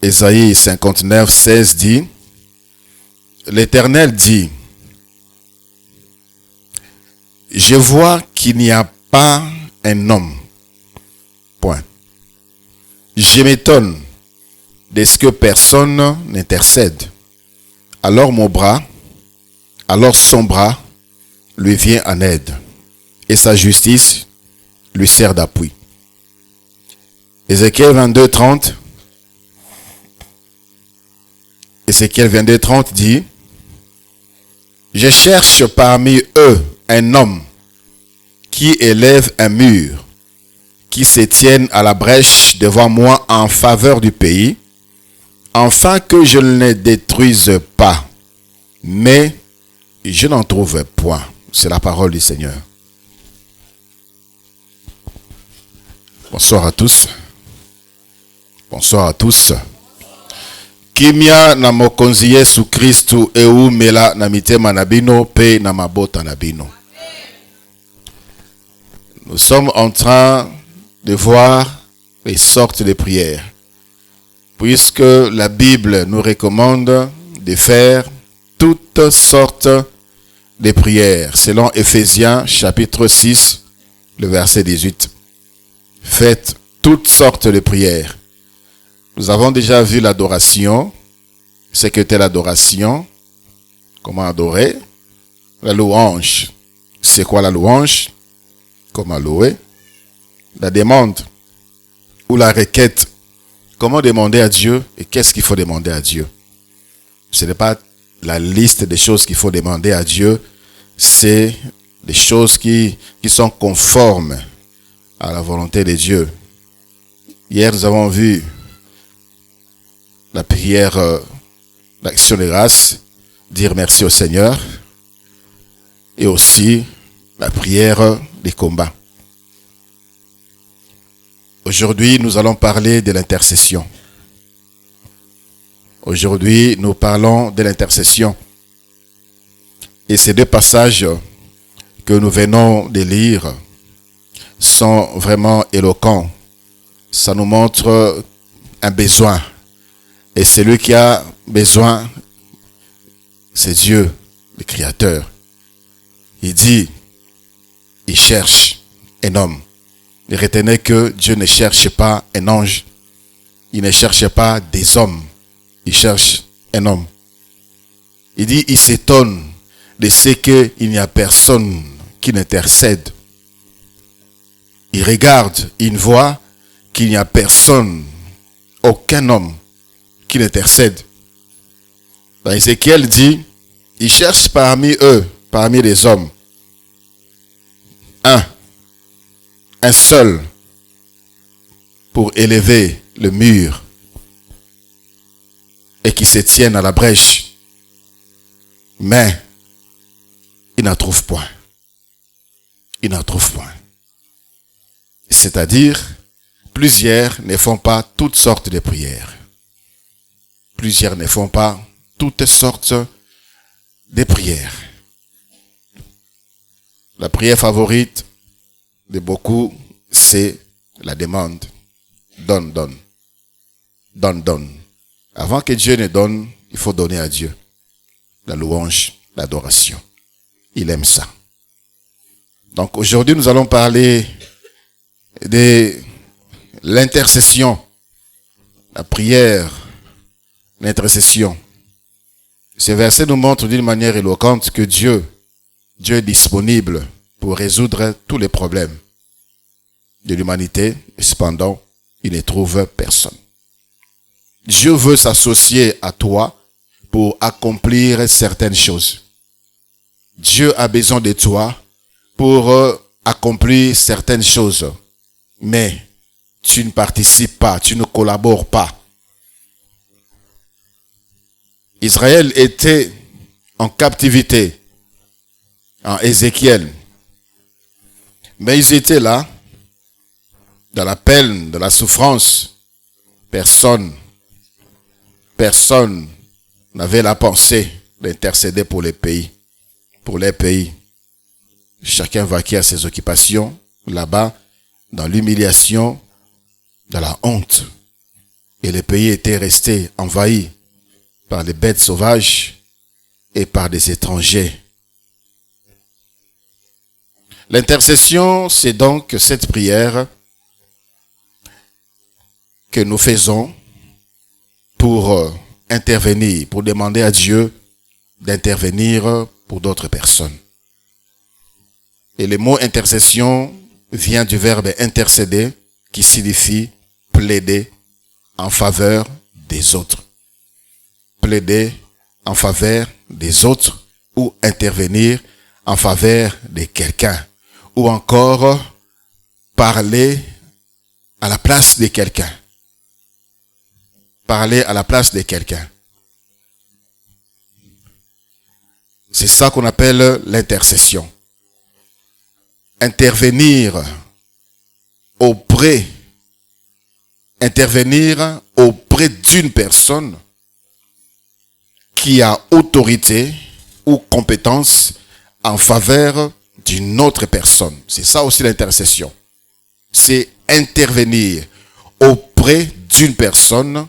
Ésaïe 59, 16 dit, l'Éternel dit, je vois qu'il n'y a pas un homme. Point. Je m'étonne de ce que personne n'intercède. Alors son bras lui vient en aide et sa justice lui sert d'appui. Ézéchiel 22, 30. Ézéchiel 22, 30 dit, je cherche parmi eux un homme qui élève un mur, qui se tienne à la brèche devant moi en faveur du pays, afin que je ne le détruise pas. Mais je n'en trouve point. C'est la parole du Seigneur. Bonsoir à tous. Bonsoir à tous. Kimia na mokonzi Yesu Kristu eumela na mitema na bino pe na mabota na bino. Nous sommes en train de voir les sortes de prières. Puisque la Bible nous recommande de faire toutes sortes de prières. Selon Éphésiens chapitre 6, le verset 18. Faites toutes sortes de prières. Nous avons déjà vu l'adoration. Ce qu'était l'adoration. Comment adorer. La louange. C'est quoi la louange? Comment louer. La demande ou la requête. Comment demander à Dieu et qu'est-ce qu'il faut demander à Dieu? Ce n'est pas la liste des choses qu'il faut demander à Dieu. C'est des choses qui sont conformes à la volonté de Dieu. Hier, nous avons vu la prière, l'action de grâce, dire merci au Seigneur, et aussi la prière des combats. Aujourd'hui, nous allons parler de l'intercession. Aujourd'hui, nous parlons de l'intercession. Et ces deux passages que nous venons de lire sont vraiment éloquents. Ça nous montre un besoin. Et celui qui a besoin, c'est Dieu, le Créateur. Il dit, il cherche un homme. Et retenez que Dieu ne cherche pas un ange. Il ne cherche pas des hommes. Il cherche un homme. Il dit, il s'étonne de ce qu'il n'y a personne qui n'intercède. Il regarde, il voit qu'il n'y a personne, aucun homme qui n'intercède. Dans Ézéchiel dit, il cherche parmi eux, parmi les hommes, un seul pour élever le mur et qui se tienne à la brèche. Mais il n'en trouve point. Il n'en trouve point. C'est-à-dire, plusieurs ne font pas toutes sortes de prières. Plusieurs ne font pas toutes sortes de prières. La prière favorite de beaucoup, c'est la demande. Donne, donne. Donne, donne. Avant que Dieu ne donne, il faut donner à Dieu. La louange, l'adoration. Il aime ça. Donc aujourd'hui, nous allons parler de l'intercession. La prière, l'intercession. Ce verset nous montre d'une manière éloquente que Dieu est disponible pour résoudre tous les problèmes de l'humanité, et cependant, il ne trouve personne. Dieu veut s'associer à toi pour accomplir certaines choses. Dieu a besoin de toi pour accomplir certaines choses. Mais tu ne participes pas, tu ne collabores pas. Israël était en captivité en Ézéchiel. Mais ils étaient là, dans la peine, dans la souffrance. Personne n'avait la pensée d'intercéder pour les pays. Pour les pays. Chacun vaquait à ses occupations, là-bas, dans l'humiliation, dans la honte. Et le pays était resté envahi par les bêtes sauvages et par des étrangers. L'intercession, c'est donc cette prière que nous faisons pour intervenir, pour demander à Dieu d'intervenir pour d'autres personnes. Et le mot intercession vient du verbe intercéder, qui signifie plaider en faveur des autres. Plaider en faveur des autres ou intervenir en faveur de quelqu'un. Ou encore parler à la place de quelqu'un. Parler à la place de quelqu'un. C'est ça qu'on appelle l'intercession. Intervenir auprès d'une personne qui a autorité ou compétence en faveur d'une autre personne. C'est ça aussi l'intercession. C'est intervenir auprès d'une personne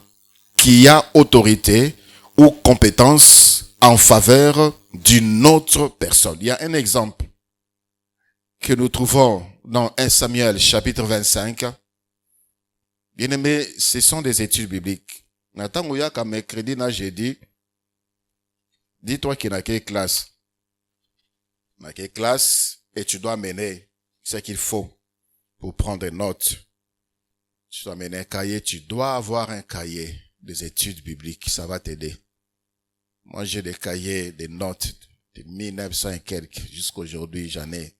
qui a autorité ou compétence en faveur d'une autre personne. Il y a un exemple que nous trouvons dans 1 Samuel chapitre 25. Bien aimé, ce sont des études bibliques. Nathan Ouya, comme mercredi, j'ai dit, dis-toi qu'il n'a quelle classe. Il n'a quelle classe et tu dois mener ce qu'il faut pour prendre des notes. Tu dois mener un cahier, tu dois avoir un cahier des études bibliques, ça va t'aider. Moi, j'ai des cahiers, des notes de 1900 et quelques, jusqu'aujourd'hui, j'en ai.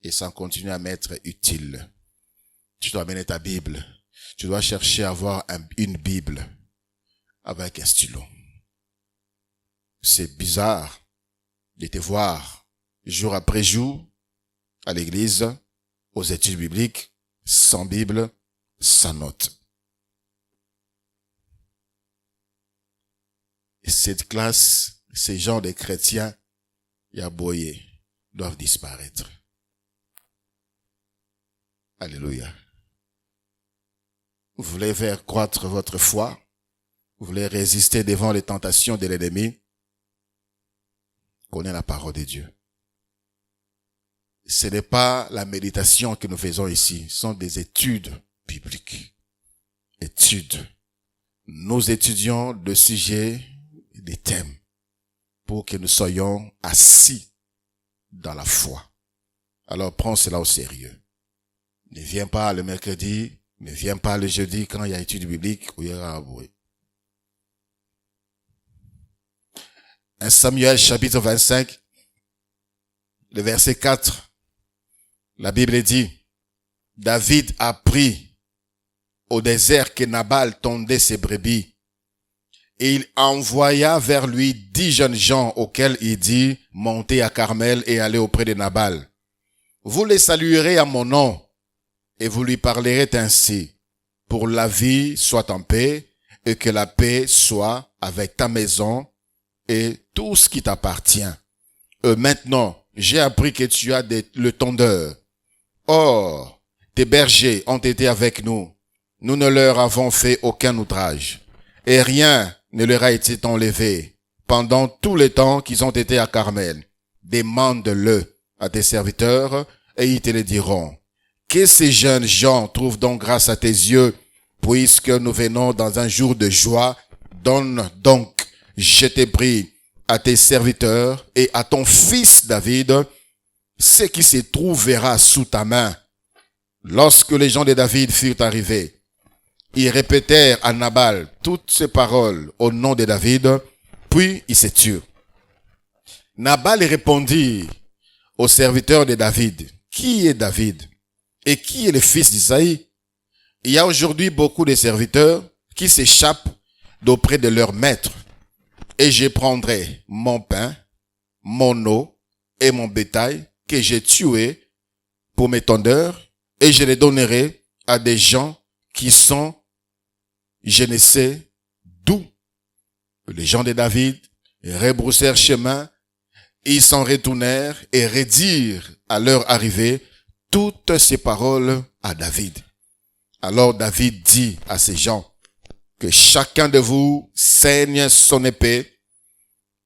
Et ça continue à m'être utile. Tu dois mener ta Bible. Tu dois chercher à avoir une Bible avec un stylo. C'est bizarre de te voir jour après jour à l'église, aux études bibliques, sans Bible, sans notes. Et cette classe, ces gens de chrétiens, yaboyés, doivent disparaître. Alléluia. Vous voulez faire croître votre foi? Vous voulez résister devant les tentations de l'ennemi? Connaissez la parole de Dieu. Ce n'est pas la méditation que nous faisons ici. Ce sont des études bibliques. Études. Nous étudions le sujet des thèmes pour que nous soyons assis dans la foi. Alors prends cela au sérieux. Ne viens pas le mercredi, ne viens pas le jeudi quand il y a études bibliques où il y aura avoué. 1 Samuel chapitre 25, le verset 4, la Bible dit, David apprit au désert que Nabal tondait ses brebis, et il envoya vers lui 10 jeunes gens auxquels il dit, montez à Carmel et allez auprès de Nabal. Vous les saluerez à mon nom, et vous lui parlerez ainsi, pour la vie soit en paix, et que la paix soit avec ta maison, et tout ce qui t'appartient. Maintenant, j'ai appris que tu as le tondeur. Or, tes bergers ont été avec nous. Nous ne leur avons fait aucun outrage. Et rien ne leur a été enlevé pendant tout le temps qu'ils ont été à Carmel. Demande-le à tes serviteurs et ils te le diront. Que ces jeunes gens trouvent donc grâce à tes yeux, puisque nous venons dans un jour de joie. Donne donc, je te prie, à tes serviteurs et à ton fils David, ce qui se trouvera sous ta main. Lorsque les gens de David furent arrivés, ils répétèrent à Nabal toutes ces paroles au nom de David, puis ils se turent. Nabal répondit aux serviteurs de David, qui est David et qui est le fils d'Isaïe? Il y a aujourd'hui beaucoup de serviteurs qui s'échappent d'auprès de leur maître. Et je prendrai mon pain, mon eau et mon bétail que j'ai tué pour mes tondeurs et je les donnerai à des gens qui sont, je ne sais d'où. Les gens de David rebroussèrent chemin, ils s'en retournèrent et redirent à leur arrivée toutes ces paroles à David. Alors David dit à ces gens, que chacun de vous saigne son épée,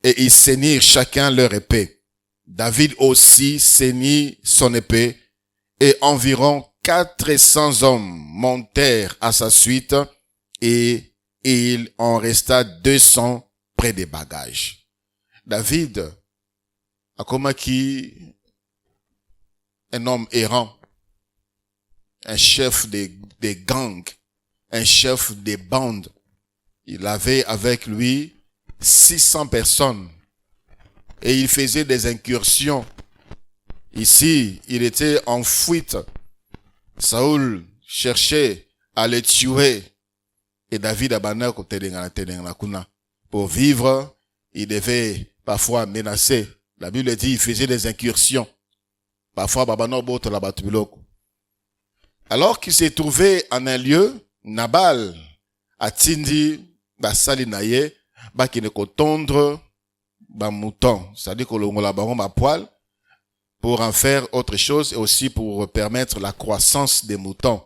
et ils saignirent chacun leur épée. David aussi saignit son épée, et environ 400 hommes montèrent à sa suite, et il en resta 200 près des bagages. David a comme qui un homme errant, un chef des gangs, un chef des bandes. Il avait avec lui 600 personnes et il faisait des incursions. Ici, il était en fuite. Saoul cherchait à le tuer et David abandonne pour vivre. Il devait parfois menacer. La Bible dit il faisait des incursions. Parfois, alors qu'il s'est trouvé en un lieu, Nabal a tindi basali naye qui ne tondre mouton, c'est-à-dire que l'on baron ma poil pour en faire autre chose et aussi pour permettre la croissance des moutons.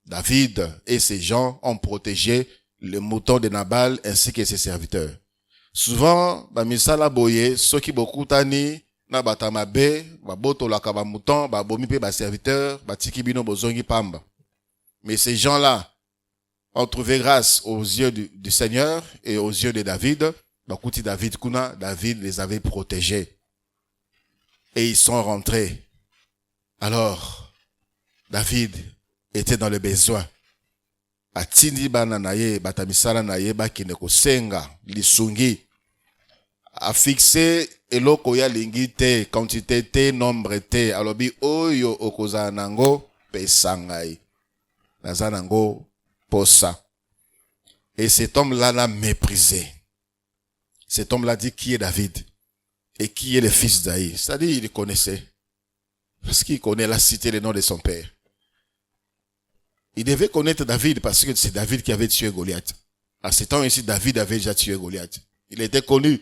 David et ses gens ont protégé le mouton de Nabal ainsi que ses serviteurs. Souvent, misala boye, ceux qui beaucoup tani na batamabe, baboto la kaba mouton, bomi pe serviteur, tiki bino bozongi pamba. Mais ces gens-là ont trouvé grâce aux yeux du Seigneur et aux yeux de David. David les avait protégés. Et ils sont rentrés. Alors, David était dans le besoin. Atindi bananaye, batamisala naye, bakine kosenga, lisungi. A fixé eloko ya lingi te, quantité te, nombre te, alobi oyo okoza nango pesangai. Nazanango posa. Et cet homme-là l'a méprisé. Cet homme-là dit qui est David et qui est le fils d'Aïe. C'est-à-dire il le connaissait. Parce qu'il connaît la cité, le nom de son père. Il devait connaître David parce que c'est David qui avait tué Goliath. À ce temps ici, David avait déjà tué Goliath. Il était connu.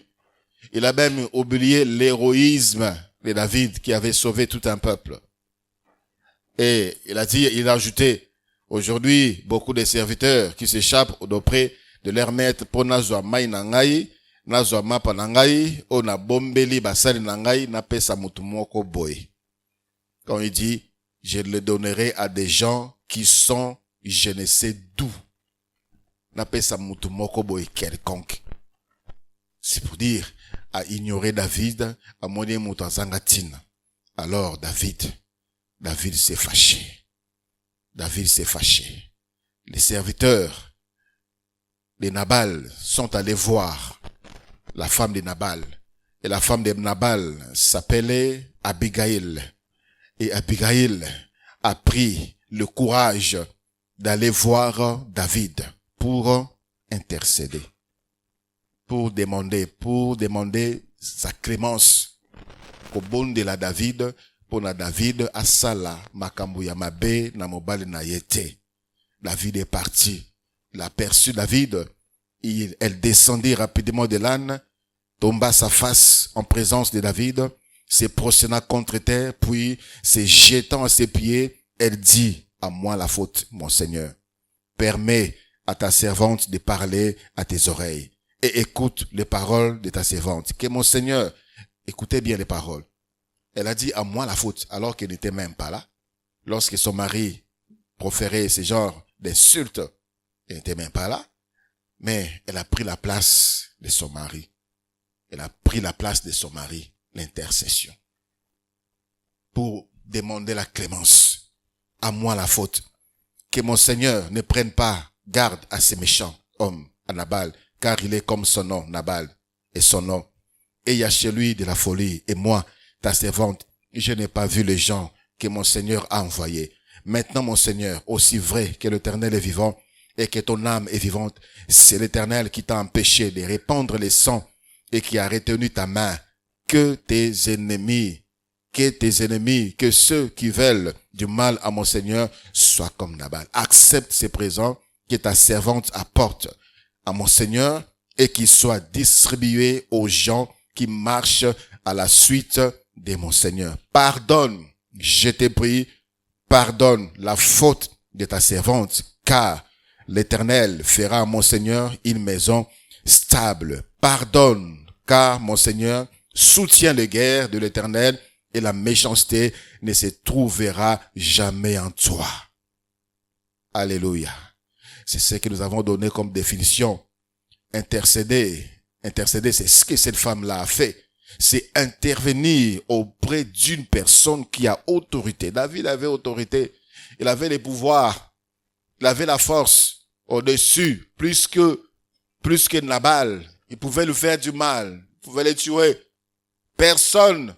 Il a même oublié l'héroïsme de David qui avait sauvé tout un peuple. Et il a ajouté, aujourd'hui, beaucoup de serviteurs qui s'échappent auprès de leur maître pour nazwa mai nangai, nazwa mapa nangai, o na bombeli basali nangai, na pesa mutu moko boy. Quand il dit, je le donnerai à des gens qui sont, je ne sais d'où. Na pesa mutu moko boy quelconque. C'est pour dire, à ignorer David, à moné mutu azangatina. Alors David s'est fâché. David s'est fâché. Les serviteurs de Nabal sont allés voir la femme de Nabal. Et la femme de Nabal s'appelait Abigail. Et Abigail a pris le courage d'aller voir David pour intercéder. Pour demander sa clémence. Au bon de la David, pour na David asala makambu ya mabe na mobali na yete. David est parti. Il a aperçu David. Elle descendit rapidement de l'âne, tomba sa face en présence de David, se prosterna contre terre, puis se jetant à ses pieds, elle dit, à moi la faute, mon Seigneur. Permets à ta servante de parler à tes oreilles et écoute les paroles de ta servante. Que mon Seigneur, écoutez bien les paroles. Elle a dit à moi la faute, alors qu'elle n'était même pas là. Lorsque son mari proférait ce genre d'insultes, elle n'était même pas là. Mais elle a pris la place de son mari. Elle a pris la place de son mari, l'intercession. Pour demander la clémence. À moi la faute. Que mon Seigneur ne prenne pas garde à ces méchants hommes, à Nabal, car il est comme son nom, Nabal, et son nom. Et il y a chez lui de la folie. Et moi, ta servante, je n'ai pas vu les gens que mon Seigneur a envoyés. Maintenant, mon Seigneur, aussi vrai que l'Éternel est vivant et que ton âme est vivante, c'est l'Éternel qui t'a empêché de répandre les sangs et qui a retenu ta main. Que tes ennemis, que ceux qui veulent du mal à mon Seigneur soient comme Nabal. Accepte ces présents que ta servante apporte à mon Seigneur et qu'ils soient distribués aux gens qui marchent à la suite de mon Seigneur. Pardonne, je te prie, pardonne la faute de ta servante, car l'Éternel fera à mon Seigneur une maison stable. Pardonne, car mon Seigneur soutient les guerres de l'Éternel et la méchanceté ne se trouvera jamais en toi. Alléluia. C'est ce que nous avons donné comme définition. Intercéder. Intercéder, c'est ce que cette femme-là a fait. C'est intervenir auprès d'une personne qui a autorité. David avait autorité. Il avait les pouvoirs. Il avait la force au-dessus, plus que Nabal. Il pouvait lui faire du mal. Il pouvait le tuer. Personne.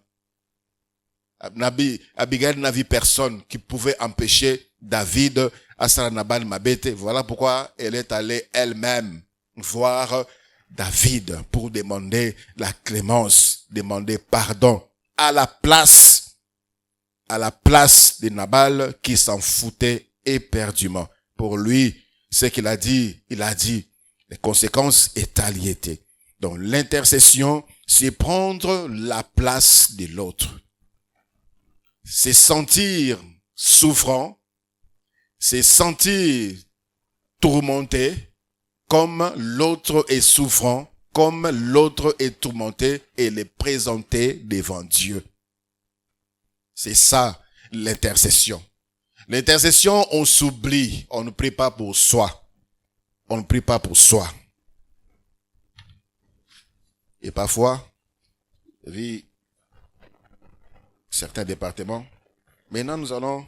Abigail n'a vu personne qui pouvait empêcher David à Nabal Mabete. Voilà pourquoi elle est allée elle-même voir David pour demander la clémence, demander pardon à la place de Nabal qui s'en foutait éperdument. Pour lui, ce qu'il a dit, il a dit. Les conséquences étaient. Donc l'intercession, c'est prendre la place de l'autre. C'est sentir souffrant, c'est sentir tourmenté, comme l'autre est souffrant, comme l'autre est tourmenté, et les présenter devant Dieu. C'est ça, l'intercession. L'intercession, on s'oublie, on ne prie pas pour soi. On ne prie pas pour soi. Et parfois, vu certains départements, maintenant nous allons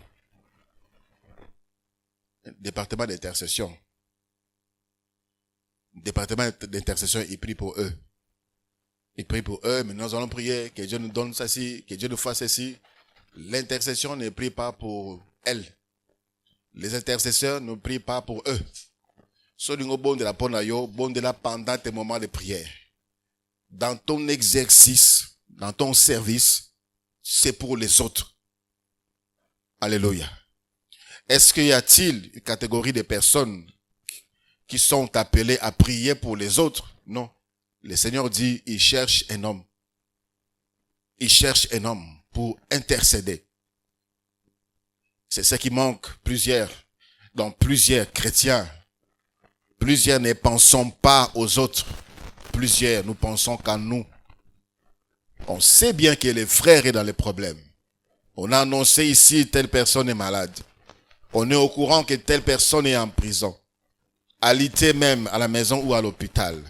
un département d'intercession. Département d'intercession, il prie pour eux. Il prie pour eux, mais nous allons prier que Dieu nous donne ceci, que Dieu nous fasse ceci. L'intercession ne prie pas pour elle. Les intercesseurs ne prient pas pour eux. Solingo bon de la ponayo, bon de la pendant tes moments de prière. Dans ton exercice, dans ton service, c'est pour les autres. Alléluia. Est-ce qu'il y a-t-il une catégorie de personnes qui sont appelées à prier pour les autres? Non. Le Seigneur dit, il cherche un homme. Il cherche un homme pour intercéder. C'est ce qui manque dans plusieurs chrétiens. Plusieurs ne pensons pas aux autres. Plusieurs, nous pensons qu'à nous. On sait bien que le frère est dans les problèmes. On a annoncé ici, telle personne est malade. On est au courant que telle personne est en prison. Alité même à la maison ou à l'hôpital.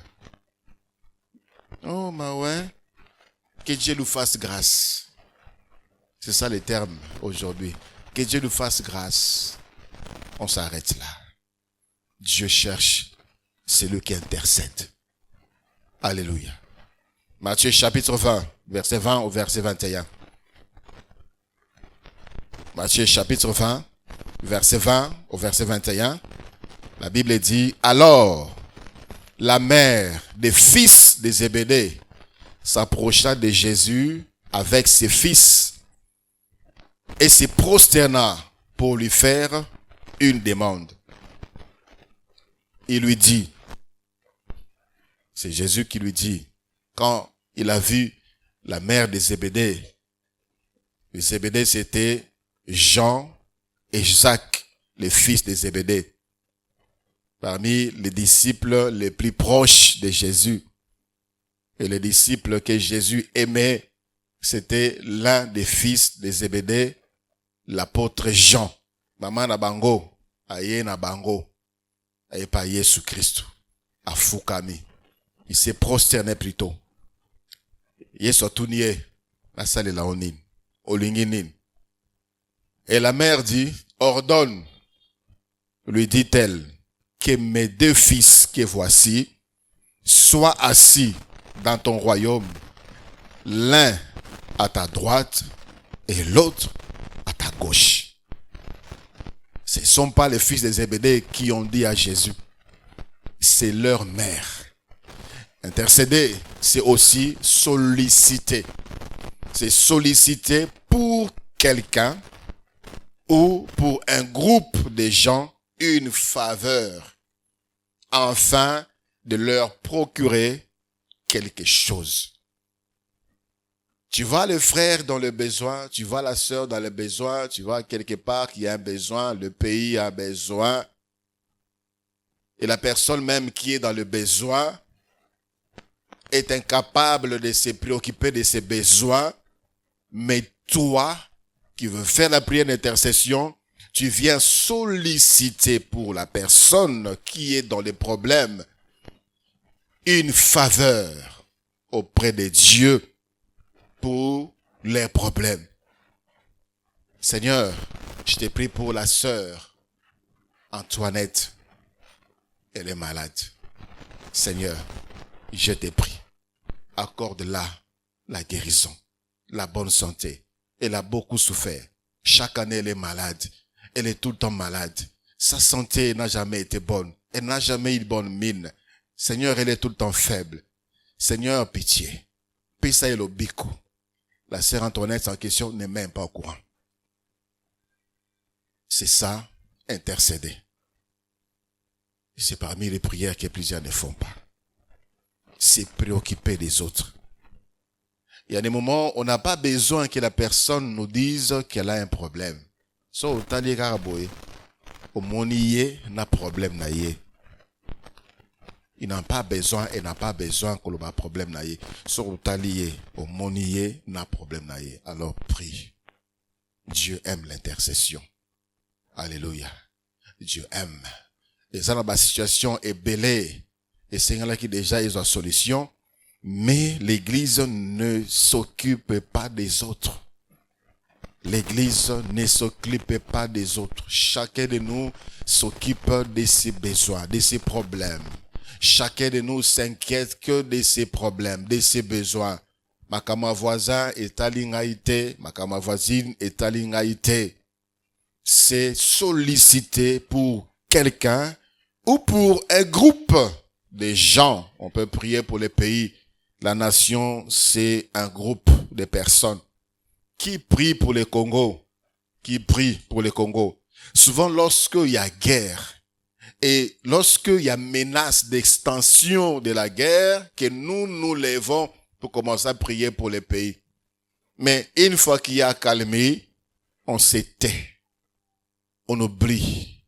Oh, mais ouais. Que Dieu nous fasse grâce. C'est ça les termes aujourd'hui. Que Dieu nous fasse grâce. On s'arrête là. Dieu cherche celui qui intercède. Alléluia. Matthieu chapitre 20, verset 20 au verset 21. Matthieu chapitre 20, verset 20 au verset 21. La Bible dit, alors la mère des fils de Zébédée s'approcha de Jésus avec ses fils et se prosterna pour lui faire une demande. Il lui dit, c'est Jésus qui lui dit, quand il a vu la mère de Zébédée, Zébédée c'était Jean et Jacques, les fils de Zébédée. Parmi les disciples les plus proches de Jésus. Et les disciples que Jésus aimait, c'était l'un des fils de Zébédée, l'apôtre Jean. Maman na bango, aye na bango, aye pa Yesu Christ, a fukami. Il s'est prosterné plutôt. Yesu atunie, la salle la onin, olinginin. Et la mère dit, ordonne, lui dit-elle, que mes deux fils que voici soient assis dans ton royaume, l'un à ta droite et l'autre à ta gauche. Ce ne sont pas les fils de Zébédée qui ont dit à Jésus, c'est leur mère. Intercéder, c'est aussi solliciter. C'est solliciter pour quelqu'un ou pour un groupe de gens une faveur, afin de leur procurer quelque chose. Tu vois le frère dans le besoin, tu vois la sœur dans le besoin, tu vois quelque part qu'il y a un besoin, le pays a besoin. Et la personne même qui est dans le besoin est incapable de se préoccuper de ses besoins. Mais toi, qui veux faire la prière d'intercession, tu viens solliciter pour la personne qui est dans les problèmes une faveur auprès de Dieu pour les problèmes. Seigneur, je te prie pour la sœur Antoinette. Elle est malade. Seigneur, je te prie, accorde-la la guérison, la bonne santé. Elle a beaucoup souffert. Chaque année, elle est malade. Elle est tout le temps malade. Sa santé n'a jamais été bonne. Elle n'a jamais eu de bonne mine. Seigneur, elle est tout le temps faible. Seigneur, pitié. Pisa et l'obico. La sœur Antoinette en question n'est même pas au courant. C'est ça, intercéder. C'est parmi les prières que plusieurs ne font pas. C'est préoccuper des autres. Il y a des moments où on n'a pas besoin que la personne nous dise qu'elle a un problème. So, tali karaboye, au moniye n'a problème na ye. Il n'a pas besoin, elle n'a pas besoin que l'on a problème na ye. So, tali au moniye n'a problème na ye. Alors prie. Dieu aime l'intercession. Alléluia. Dieu aime. Et ça, dans ma situation est belée. Et c'est là qui déjà ils ont solution. Mais l'église ne s'occupe pas des autres. L'église ne s'occupe pas des autres. Chacun de nous s'occupe de ses besoins, de ses problèmes. Chacun de nous s'inquiète que de ses problèmes, de ses besoins. Makama voisin est à l'ingaïté, makama voisine est à l'ingaïté. C'est solliciter pour quelqu'un ou pour un groupe de gens. On peut prier pour les pays. La nation, c'est un groupe de personnes qui prient pour le Congo. Qui prient pour le Congo. Souvent, lorsqu'il y a guerre et lorsqu'il y a menace d'extension de la guerre, que nous nous lèvons pour commencer à prier pour les pays. Mais une fois qu'il y a calmé, on se tait. On oublie.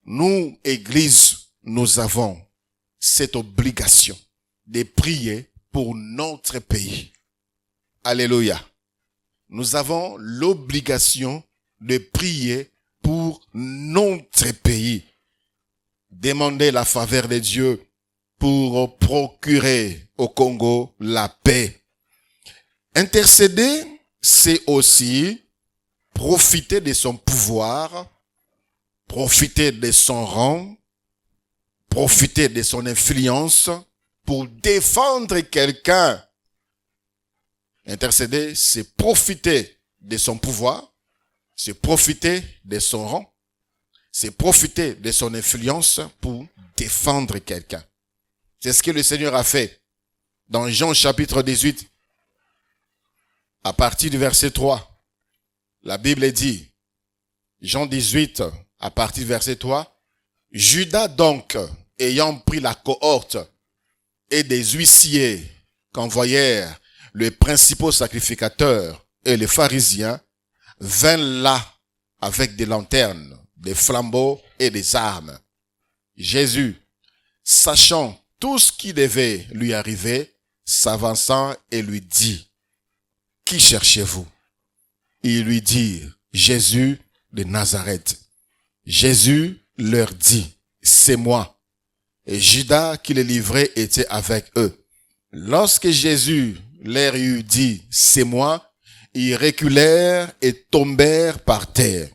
Nous, Église, nous avons cette obligation de prier pour notre pays. Alléluia. Nous avons l'obligation de prier pour notre pays. Demander la faveur de Dieu pour procurer au Congo la paix. Intercéder, c'est aussi profiter de son pouvoir, profiter de son rang, profiter de son influence pour défendre quelqu'un. Intercéder, c'est profiter de son pouvoir, c'est profiter de son rang, c'est profiter de son influence pour défendre quelqu'un. C'est ce que le Seigneur a fait dans Jean chapitre 18, à partir du verset 3. La Bible dit, Jean 18, à partir du verset 3, Judas donc, ayant pris la cohorte et des huissiers qu'envoyèrent les principaux sacrificateurs et les pharisiens, vint là avec des lanternes, des flambeaux et des armes. Jésus, sachant tout ce qui devait lui arriver, s'avançant et lui dit, « Qui cherchez-vous » Ils lui dirent, « Jésus de Nazareth. » Jésus leur dit, « C'est moi. » Et Judas qui le livrait était avec eux. Lorsque Jésus leur eut dit, « C'est moi », ils reculèrent et tombèrent par terre.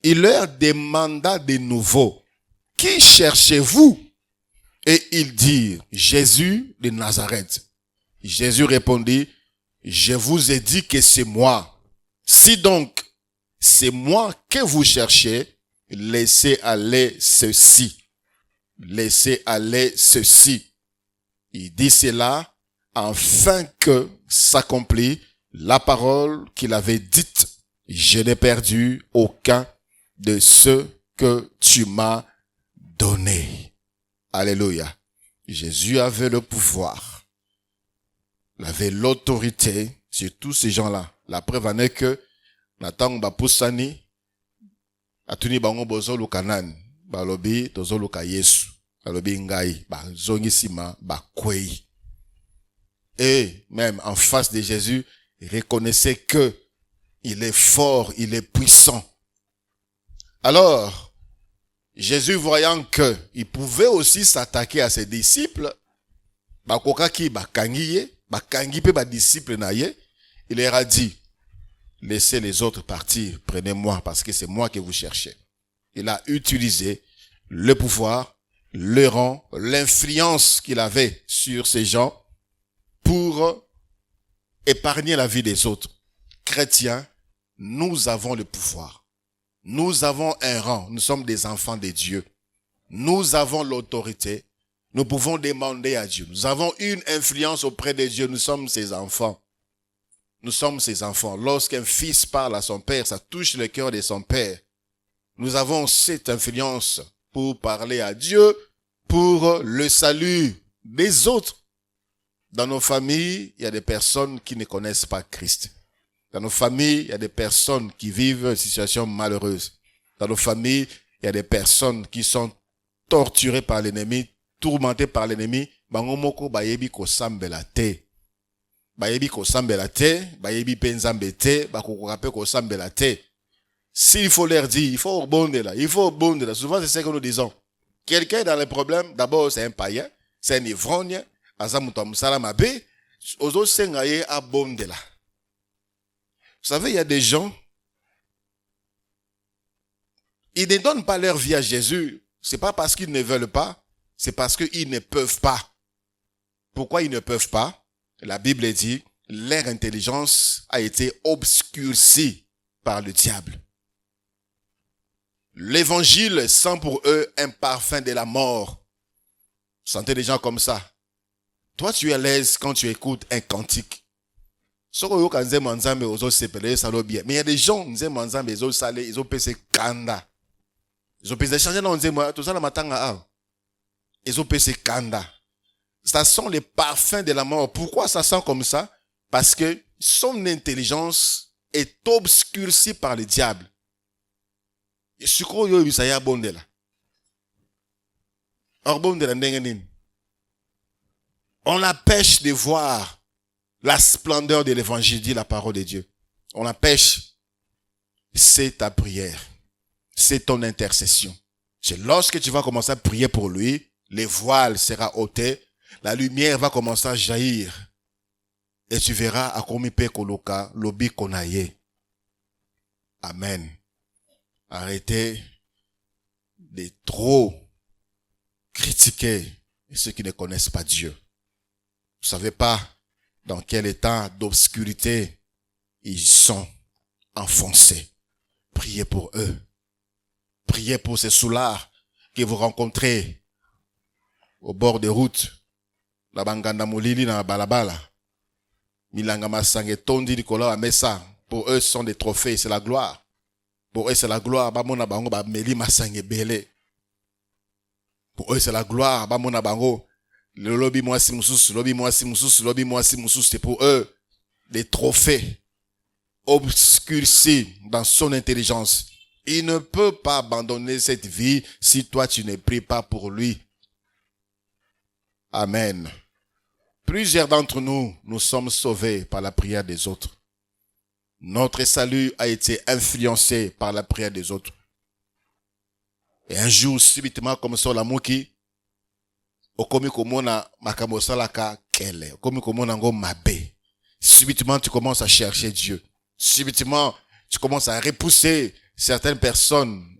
Il leur demanda de nouveau, « Qui cherchez-vous » Et ils dirent, « Jésus de Nazareth. » Jésus répondit, « Je vous ai dit que c'est moi. Si donc c'est moi que vous cherchez, laissez aller ceci. » Laissez aller ceci. Il dit cela afin que s'accomplit la parole qu'il avait dite. Je n'ai perdu aucun de ceux que tu m'as donné. Alléluia. Jésus avait le pouvoir. Il avait l'autorité sur tous ces gens-là. La preuve en est que Natang Bapoussani, Atuni Bango Bozo Lukanan, Balobi, Tozo Luka Yesu. alobi ngai ba zongisima ba kwei. Et même en face de Jésus, reconnaissez que il est fort, il est puissant. Alors, Jésus voyant que il pouvait aussi s'attaquer à ses disciples, bakokaki bakangi pe ba disciples na ye, il leur a dit, laissez les autres partir, prenez-moi parce que c'est moi que vous cherchez. Il a utilisé le pouvoir, le rang, l'influence qu'il avait sur ces gens pour épargner la vie des autres. Chrétiens, nous avons le pouvoir. Nous avons un rang. Nous sommes des enfants de Dieu. Nous avons l'autorité. Nous pouvons demander à Dieu. Nous avons une influence auprès de Dieu. Nous sommes ses enfants. Nous sommes ses enfants. Lorsqu'un fils parle à son père, ça touche le cœur de son père. Nous avons cette influence pour parler à Dieu, pour le salut des autres. Dans nos familles, il y a des personnes qui ne connaissent pas Christ. Dans nos familles, il y a des personnes qui vivent une situation malheureuse. Dans nos familles, il y a des personnes qui sont torturées par l'ennemi, tourmentées par l'ennemi. Bangomoko bayebi ko sambela te. Bayebi ko sambela te, bayebi penzambe te, bakokorape ko sambela te. S'il faut leur dire, il faut rebondir là, il faut rebondir là. Souvent, c'est ce que nous disons. Quelqu'un dans les problèmes, d'abord, c'est un païen, c'est un ivrogne, azamutam salamabe, ozo sengaye abonde là. Vous savez, il y a des gens, ils ne donnent pas leur vie à Jésus. C'est pas parce qu'ils ne veulent pas, c'est parce qu'ils ne peuvent pas. Pourquoi ils ne peuvent pas? La Bible dit, leur intelligence a été obscurcie par le diable. L'évangile sent pour eux un parfum de la mort. Vous sentez des gens comme ça. Toi, tu es à l'aise quand tu écoutes un cantique. Mais il y a des gens, ils ont payé kanda. Ils ont payé changer dans tout ça, ils ont payé kanda. Ça sent les parfums de la mort. Pourquoi ça sent comme ça? Parce que son intelligence est obscurcie par le diable. On l'empêche de voir la splendeur de l'évangile, dit la parole de Dieu. On l'empêche. C'est ta prière. C'est ton intercession. C'est lorsque tu vas commencer à prier pour lui, les voiles seront ôtés, la lumière va commencer à jaillir. Et tu verras à combien peut koloka lobi konaye. Amen. Arrêtez de trop critiquer ceux qui ne connaissent pas Dieu. Vous savez pas dans quel état d'obscurité ils sont enfoncés. Priez pour eux. Priez pour ces soulards que vous rencontrez au bord des routes. La banganda molili na balabala. Milanga masange tondi dikola amesa. Pour eux, ce sont des trophées, c'est la gloire. Pour eux, c'est la gloire. Bamona bango ba meli masange belé. Pour eux, c'est la gloire. Bamona bango. Le lobby moi si moussous, lobby moi si moussous, lobby moi si moussous, c'est pour eux des trophées obscurcis dans son intelligence. Il ne peut pas abandonner cette vie si toi tu ne pries pas pour lui. Amen. Plusieurs d'entre nous, nous sommes sauvés par la prière des autres. Notre salut a été influencé par la prière des autres. Et un jour, subitement, comme ça, la mouki, okomi komona makambo salaka kele, okomi komona ngo mabe. Subitement, tu commences à chercher Dieu. Subitement, tu commences à repousser certaines personnes.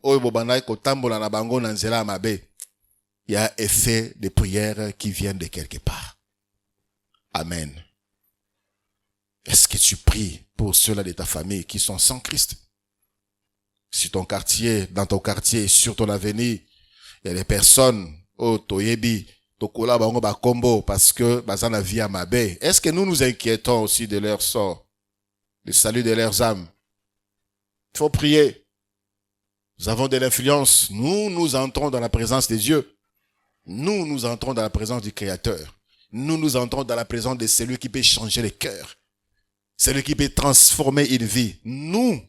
Il y a effet de prière qui viennent de quelque part. Amen. Est-ce que tu pries pour ceux-là de ta famille qui sont sans Christ? Si ton quartier, dans ton quartier, sur ton avenir, il y a des personnes, toyebi, tokola bango ba kombo, parce que, bazana via mabe. Est-ce que nous nous inquiétons aussi de leur sort? Le salut de leurs âmes? Il faut prier. Nous avons de l'influence. Nous entrons dans la présence de Dieu. Nous entrons dans la présence du Créateur. Nous entrons dans la présence de celui qui peut changer les cœurs. Celui qui peut transformer une vie. Nous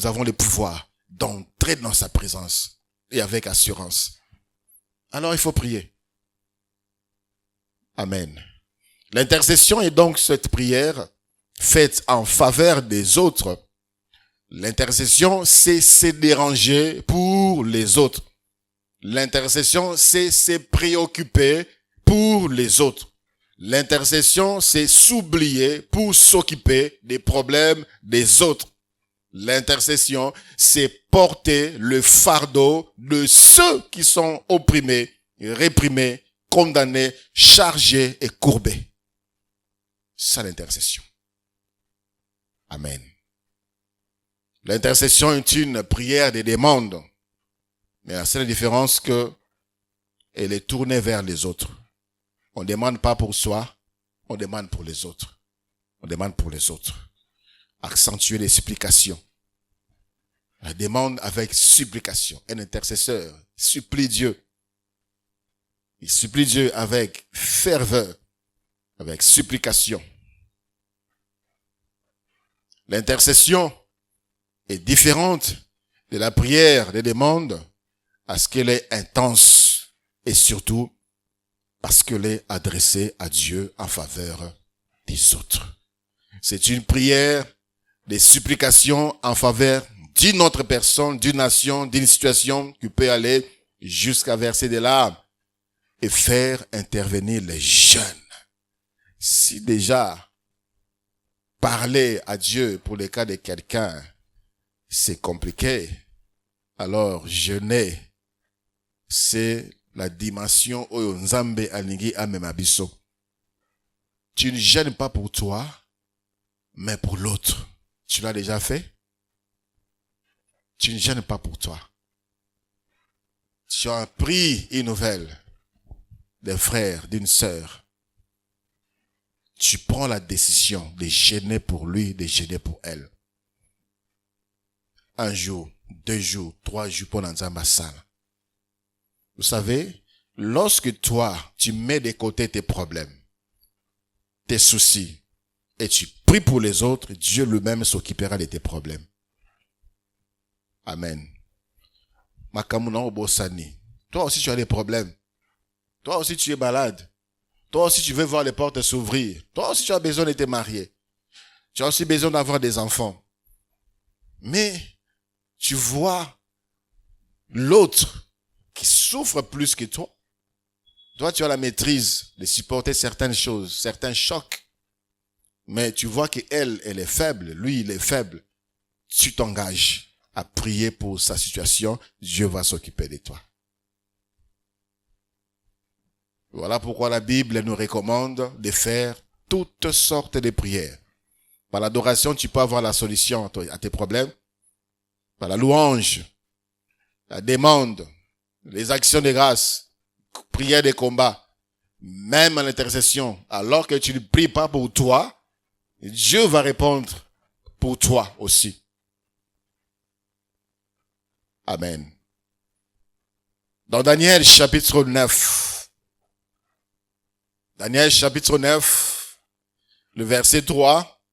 avons le pouvoir d'entrer dans sa présence et avec assurance. alors il faut prier. Amen. L'intercession est donc cette prière faite en faveur des autres. L'intercession, c'est se déranger pour les autres. L'intercession, c'est se préoccuper pour les autres. L'intercession, c'est s'oublier pour s'occuper des problèmes des autres. L'intercession, c'est porter le fardeau de ceux qui sont opprimés, réprimés, condamnés, chargés et courbés. C'est ça l'intercession. Amen. L'intercession est une prière de demande. Mais la seule différence que elle est tournée vers les autres. On ne demande pas pour soi, on demande pour les autres. On demande pour les autres. Accentuer les supplications. La demande avec supplication. Un intercesseur supplie Dieu. Il supplie Dieu avec ferveur, avec supplication. L'intercession est différente de la prière des demandes parce qu'elle est intense et surtout parce qu'elle est adressée à Dieu en faveur des autres. C'est une prière des supplications en faveur d'une autre personne, d'une nation, d'une situation qui peut aller jusqu'à verser des larmes et faire intervenir les jeunes. Si déjà parler à Dieu pour le cas de quelqu'un, c'est compliqué, alors jeûner, c'est la dimension où Nzambe alingi amema biso. Tu ne jeûnes pas pour toi, mais pour l'autre. Tu l'as déjà fait? Tu ne jeûnes pas pour toi. Tu as appris une nouvelle d'un frère, d'une sœur. Tu prends la décision de jeûner pour lui, de jeûner pour elle. 1 jour, 2 jours, 3 jours pour Nzamba Sala. Vous savez, lorsque toi, tu mets de côté tes problèmes, tes soucis, et tu pries pour les autres, Dieu lui-même s'occupera de tes problèmes. Amen. Makamuna Obosani. Toi aussi tu as des problèmes. Toi aussi tu es malade. Toi aussi tu veux voir les portes s'ouvrir. Toi aussi tu as besoin de te marier. Tu as aussi besoin d'avoir des enfants. Mais tu vois l'autre qui souffre plus que toi. Toi tu as la maîtrise de supporter certaines choses, certains chocs. Mais tu vois qu'elle est faible, lui il est faible. Tu t'engages à prier pour sa situation, Dieu va s'occuper de toi. Voilà pourquoi la Bible nous recommande de faire toutes sortes de prières. Par l'adoration, tu peux avoir la solution à tes problèmes. Par la louange, la demande, les actions de grâce, prière de combat, même en intercession. Alors que tu ne pries pas pour toi, Dieu va répondre pour toi aussi. Amen. Dans Daniel chapitre 9, Daniel chapitre 9, le verset 3,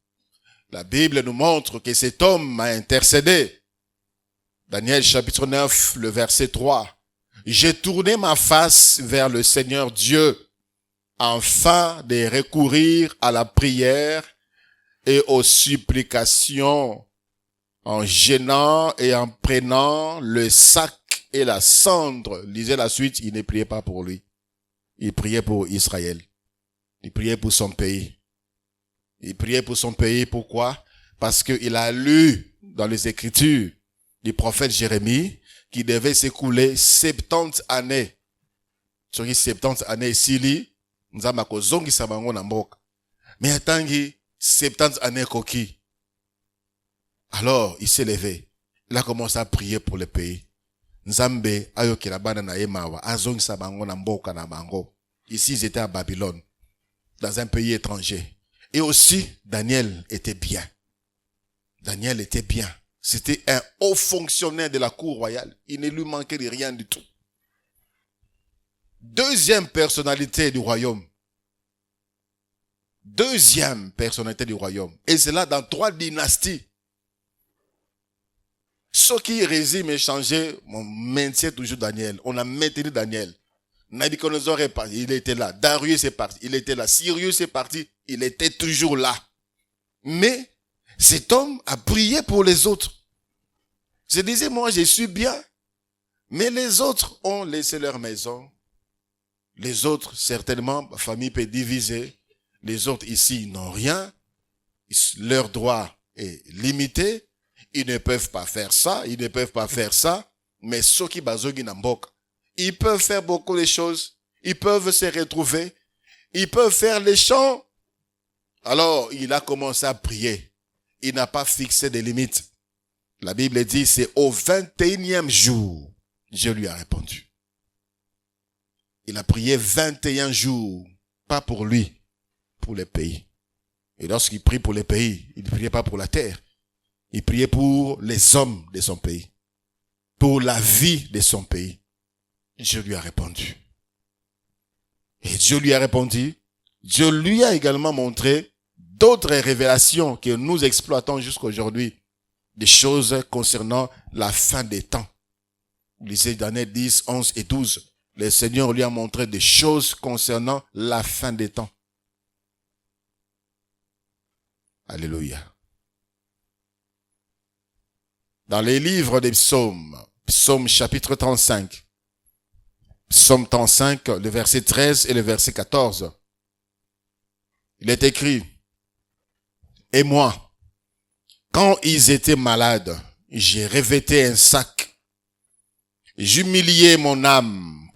la Bible nous montre que cet homme a intercédé. Daniel chapitre 9, le verset 3. J'ai tourné ma face vers le Seigneur Dieu, afin de recourir à la prière et aux supplications, en gênant et en prenant le sac et la cendre. Lisez la suite, il ne priait pas pour lui. Il priait pour Israël. Il priait pour son pays. Il priait pour son pays, pourquoi? Parce qu'il a lu dans les Écritures du prophète Jérémie qu'il devait s'écouler 70 années. Sur 70 années, Sili, nous avons kozongi sabango na mboka. Mais atangi 70 années koki. Alors, il s'est levé. Il a commencé à prier pour le pays. Nzambe ayokela bana na yemawa azongi sabango na mboka na bango. Ici, ils étaient à Babylone, dans un pays étranger. Et aussi, Daniel était bien. Daniel était bien. C'était un haut fonctionnaire de la cour royale. Il ne lui manquait de rien du tout. Deuxième personnalité du royaume. Deuxième personnalité du royaume. Et c'est là dans 3 dynasties. Ce qui résime et changé, on maintient toujours Daniel. On a maintenu Daniel. Nabucodonosor est parti, il était là. Darius est parti, il était là. Cyrus est parti, il était toujours là. Mais cet homme a prié pour les autres. Je disais, moi, je suis bien. Mais les autres ont laissé leur maison. Les autres, certainement, ma famille peut diviser. Les autres ici n'ont rien. Leur droit est limité. Ils ne peuvent pas faire ça. Ils ne peuvent pas faire ça. Mais ceux qui bazogi n'ambok, ils peuvent faire beaucoup de choses. Ils peuvent se retrouver. Ils peuvent faire les chants. Alors, il a commencé à prier. Il n'a pas fixé de limites. La Bible dit, c'est au 21e jour, Dieu lui a répondu. Il a prié 21 jours, pas pour lui, pour les pays. Et lorsqu'il prie pour les pays, il ne priait pas pour la terre. Il priait pour les hommes de son pays, pour la vie de son pays. Dieu lui a répondu. Et Dieu lui a répondu. Dieu lui a également montré d'autres révélations que nous exploitons jusqu'à aujourd'hui. Des choses concernant la fin des temps. Vous lisez Daniel 10, 11 et 12. Le Seigneur lui a montré des choses concernant la fin des temps. Alléluia. Dans les livres des psaumes, psaume chapitre 35, psaume 35, le verset 13 et le verset 14, il est écrit, « Et moi, quand ils étaient malades, j'ai revêté un sac. J'humiliais mon âme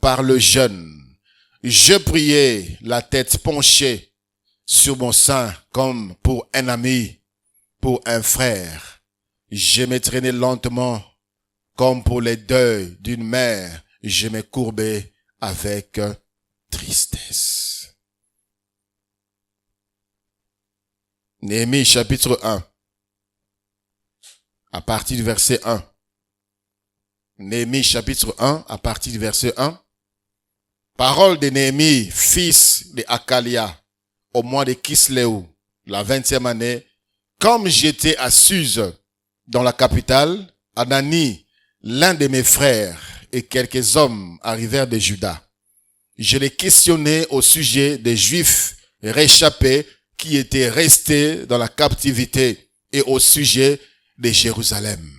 par le jeûne. Je priais la tête penchée sur mon sein comme pour un ami, pour un frère. Je me traînais lentement comme pour les deuils d'une mère. Je me courbais avec tristesse. » Néhémie chapitre 1. À partir du verset 1. Néhémie chapitre 1, à partir du verset 1. Parole de Néhémie, fils de Hakalia, au mois de Kisléu, la 20e année, comme j'étais à Suse, dans la capitale, Anani, l'un de mes frères, et quelques hommes arrivèrent de Juda. Je les questionnais au sujet des Juifs réchappés qui étaient restés dans la captivité et au sujet de Jérusalem.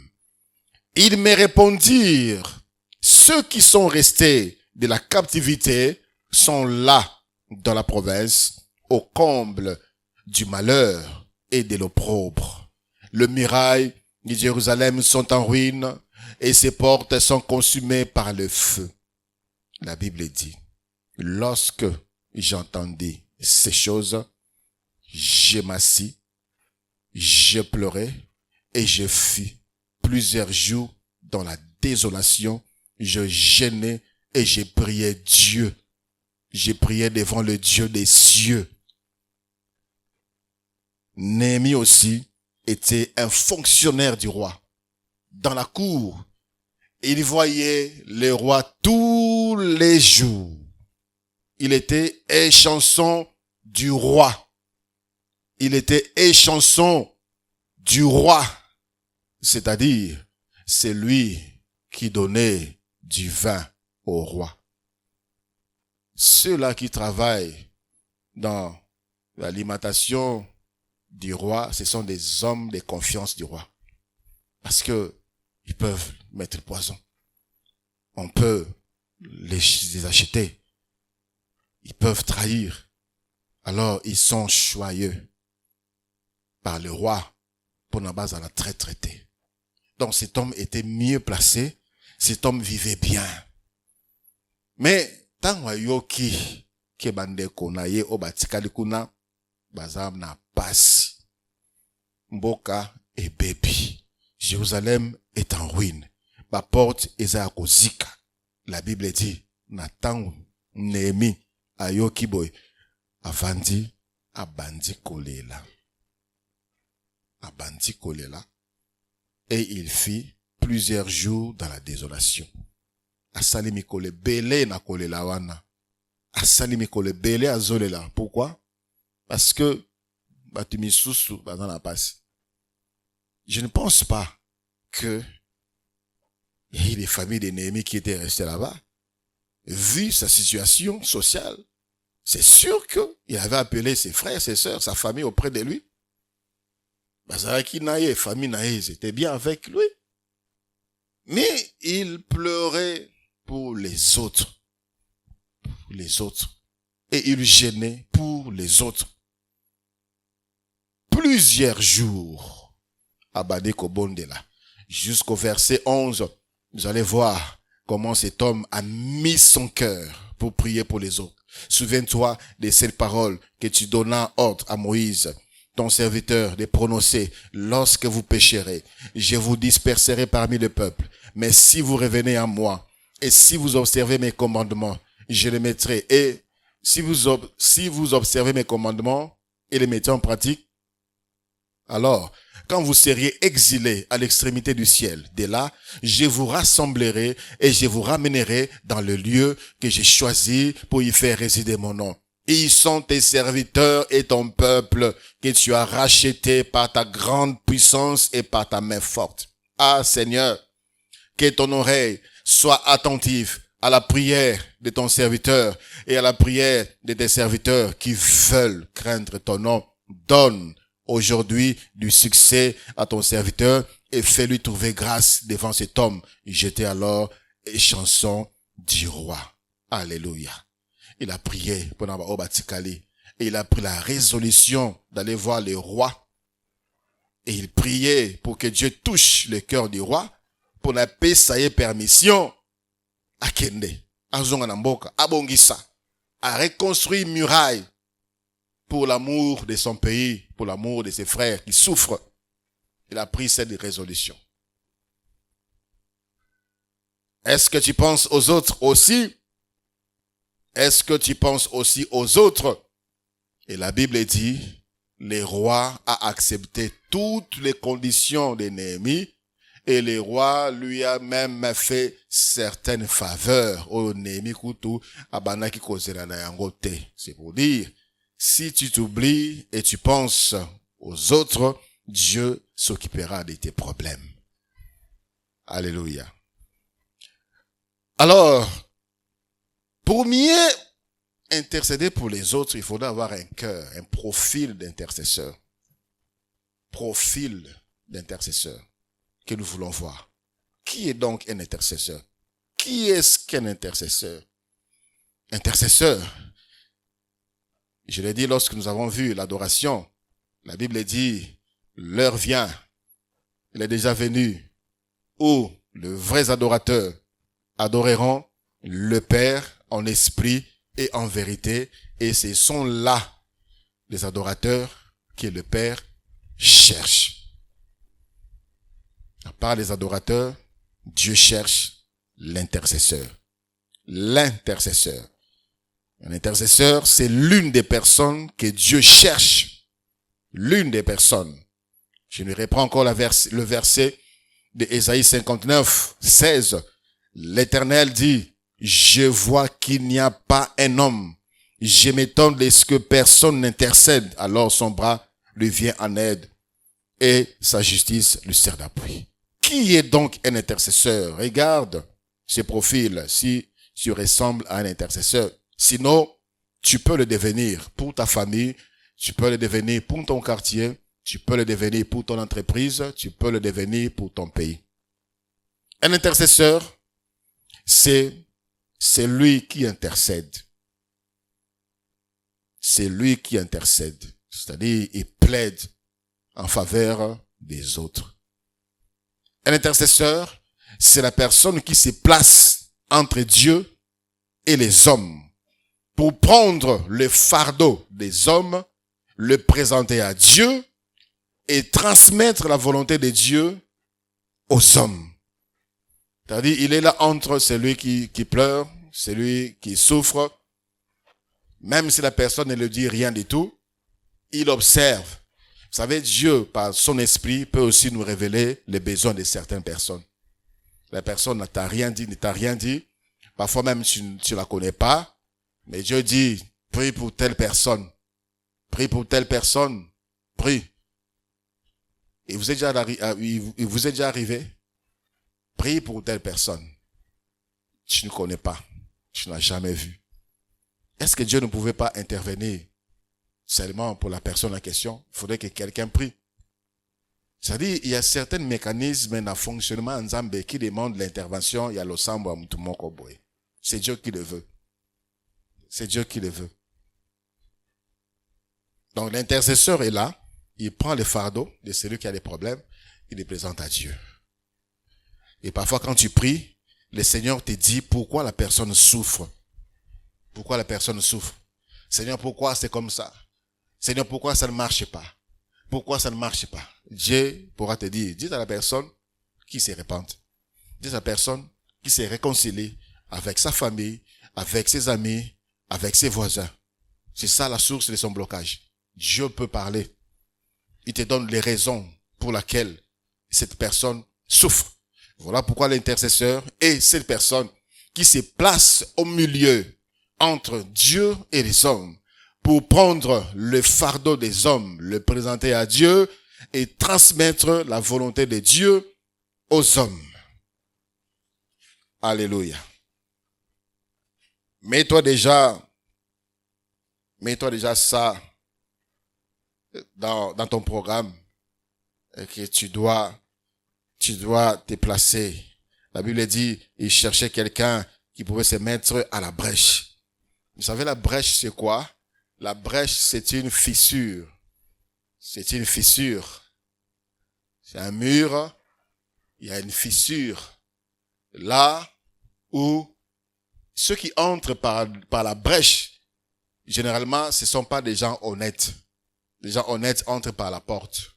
Ils me répondirent, ceux qui sont restés de la captivité sont là dans la province, au comble du malheur et de l'opprobre. Le muraille de Jérusalem sont en ruine et ses portes sont consumées par le feu. La Bible dit, lorsque j'entendis ces choses, je m'assis, je pleurais et je fus plusieurs jours dans la désolation. Je jeûnais et je priais Dieu. Je priais devant le Dieu des cieux. Néhémie aussi était un fonctionnaire du roi. Dans la cour, il voyait le roi tous les jours. Il était échanson du roi. Il était échanson du roi. C'est-à-dire, c'est lui qui donnait du vin au roi. Ceux-là qui travaillent dans l'alimentation du roi, ce sont des hommes de confiance du roi. Parce que ils peuvent mettre le poison. On peut les acheter. Ils peuvent trahir. Alors, ils sont choyés par le roi pour ne pas en être traité. Donc, cet homme était mieux placé. Cet homme vivait bien. Mais, tant yoki ke bande kona ye obatikali kuna bazam na pasi. Mboka et bébi. Jérusalem est en ruine. Ma porte est à kozika. La Bible dit, Nathan Néhémie ayoki boy avandi abandi kolela. Abandi kolela. Et il fit plusieurs jours dans la désolation. Asali mikole bele na kolela wana. Asali mikole bele azolela. Pourquoi? Parce que batumisusu bazana passe. Je ne pense pas que il y ait des familles de Néhémie qui étaient restées là-bas. vu sa situation sociale, c'est sûr qu'il avait appelé ses frères, ses sœurs, sa famille auprès de lui. Bazaraki Naye, famille Naye, ils étaient bien avec lui. Mais il pleurait pour les autres. Pour les autres. Et il gênait pour les autres. Plusieurs jours. Abade Kobondela. Jusqu'au verset 11, vous allez voir comment cet homme a mis son cœur pour prier pour les autres. Souviens-toi de cette parole que tu donnas ordre à Moïse, ton serviteur, de prononcer: lorsque vous pécherez, je vous disperserai parmi le peuple. Mais si vous revenez à moi, et si vous observez mes commandements, je les mettrai. Et si vous observez mes commandements et les mettez en pratique, alors, quand vous seriez exilés à l'extrémité du ciel, de là, je vous rassemblerai et je vous ramènerai dans le lieu que j'ai choisi pour y faire résider mon nom. Ils sont tes serviteurs et ton peuple que tu as racheté par ta grande puissance et par ta main forte. Ah Seigneur, que ton oreille soit attentive à la prière de ton serviteur et à la prière de tes serviteurs qui veulent craindre ton nom. Donne aujourd'hui du succès à ton serviteur et fais-lui trouver grâce devant cet homme. J'étais alors chanson du roi. Alléluia. Il a prié pendant Obatikali et il a pris la résolution d'aller voir le roi. Et il priait pour que Dieu touche le cœur du roi pour la paix, ça y est permission à Kende, à Zonganamboka, à Bongissa, à reconstruire une muraille pour l'amour de son pays, pour l'amour de ses frères qui souffrent. Il a pris cette résolution. Est-ce que tu penses aux autres aussi? Est-ce que tu penses aussi aux autres? Et la Bible dit, le roi a accepté toutes les conditions de Néhémie et le roi lui a même fait certaines faveurs. Oh, Néhémie Koutou, abanaki kozela na yangote. C'est pour dire, si tu t'oublies et tu penses aux autres, Dieu s'occupera de tes problèmes. Alléluia. Alors, pour mieux intercéder pour les autres, il faudra avoir un cœur, un profil d'intercesseur. Profil d'intercesseur que nous voulons voir. Qui est donc un intercesseur? Qui est-ce qu'un intercesseur? Intercesseur. Je l'ai dit lorsque nous avons vu l'adoration. La Bible dit, l'heure vient, il est déjà venu, où les vrais adorateurs adoreront le Père en esprit et en vérité. Et ce sont là les adorateurs que le Père cherche. À part les adorateurs, Dieu cherche l'intercesseur. L'intercesseur. Un intercesseur, c'est l'une des personnes que Dieu cherche. L'une des personnes. Je ne reprends encore le verset de Ésaïe 59, 16. L'Éternel dit, je vois qu'il n'y a pas un homme. Je m'étonne de ce que personne n'intercède. Alors son bras lui vient en aide et sa justice lui sert d'appui. Qui est donc un intercesseur? Regarde ce profil si tu ressembles à un intercesseur. Sinon, tu peux le devenir pour ta famille, tu peux le devenir pour ton quartier, tu peux le devenir pour ton entreprise, tu peux le devenir pour ton pays. Un intercesseur, c'est lui qui intercède. C'est lui qui intercède. C'est-à-dire, il plaide en faveur des autres. Un intercesseur, c'est la personne qui se place entre Dieu et les hommes pour prendre le fardeau des hommes, le présenter à Dieu et transmettre la volonté de Dieu aux hommes. C'est-à-dire, il est là entre celui qui pleure, celui qui souffre. Même si la personne ne lui dit rien du tout, il observe. Vous savez, Dieu, par son esprit, peut aussi nous révéler les besoins de certaines personnes. La personne ne t'a rien dit. Parfois même, tu ne la connais pas. Mais Dieu dit, prie pour telle personne. Prie pour telle personne. Prie. Et vous êtes déjà arrivé? Prie pour telle personne. Tu ne connais pas. tu n'as jamais vu. Est-ce que Dieu ne pouvait pas intervenir seulement pour la personne en question? Il faudrait que quelqu'un prie. C'est-à-dire, il y a certains mécanismes dans le fonctionnement en Zambie qui demandent l'intervention. Il y a l'Osambo à Mutumokoboy. C'est Dieu qui le veut. C'est Dieu qui le veut. Donc l'intercesseur est là. Il prend le fardeau de celui qui a des problèmes. Il les présente à Dieu. Et parfois quand tu pries, le Seigneur te dit pourquoi la personne souffre. Pourquoi la personne souffre. Seigneur, pourquoi c'est comme ça? Seigneur, pourquoi ça ne marche pas? Pourquoi ça ne marche pas? Dieu pourra te dire, dis à la personne qui se repente. Dis à la personne qui s'est réconciliée avec sa famille, avec ses amis, avec ses voisins. C'est ça la source de son blocage. Dieu peut parler. Il te donne les raisons pour lesquelles cette personne souffre. Voilà pourquoi l'intercesseur est cette personne qui se place au milieu entre Dieu et les hommes pour prendre le fardeau des hommes, le présenter à Dieu et transmettre la volonté de Dieu aux hommes. Alléluia. Mets-toi déjà ça dans ton programme et que tu dois te placer. La Bible dit, il cherchait quelqu'un qui pouvait se mettre à la brèche. Vous savez, la brèche, c'est quoi? La brèche, c'est une fissure. C'est une fissure. C'est un mur. Il y a une fissure. Là où ceux qui entrent par la brèche, généralement, ce ne sont pas des gens honnêtes. Les gens honnêtes entrent par la porte.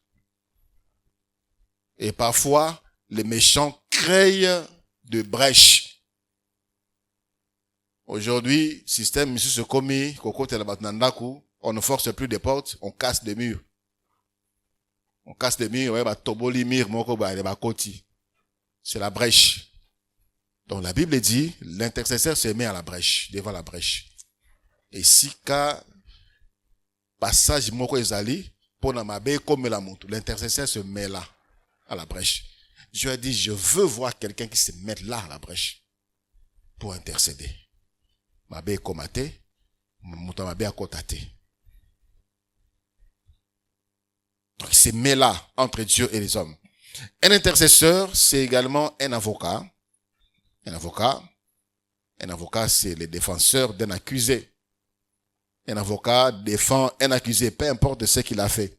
Et parfois, les méchants créent de brèches. Aujourd'hui, système monsieur se commis, on ne force plus des portes, on casse des murs. On casse des murs, c'est la brèche. Donc la Bible dit, l'intercesseur se met à la brèche, devant la brèche. Et si ka passage moko ezali, l'intercesseur se met là, à la brèche. Dieu a dit, je veux voir quelqu'un qui se mette là à la brèche pour intercéder. Mabe komate, muta mabe akotate. Donc il se met là entre Dieu et les hommes. Un intercesseur, c'est également un avocat. Un avocat, c'est le défenseur d'un accusé. Un avocat défend un accusé, peu importe ce qu'il a fait.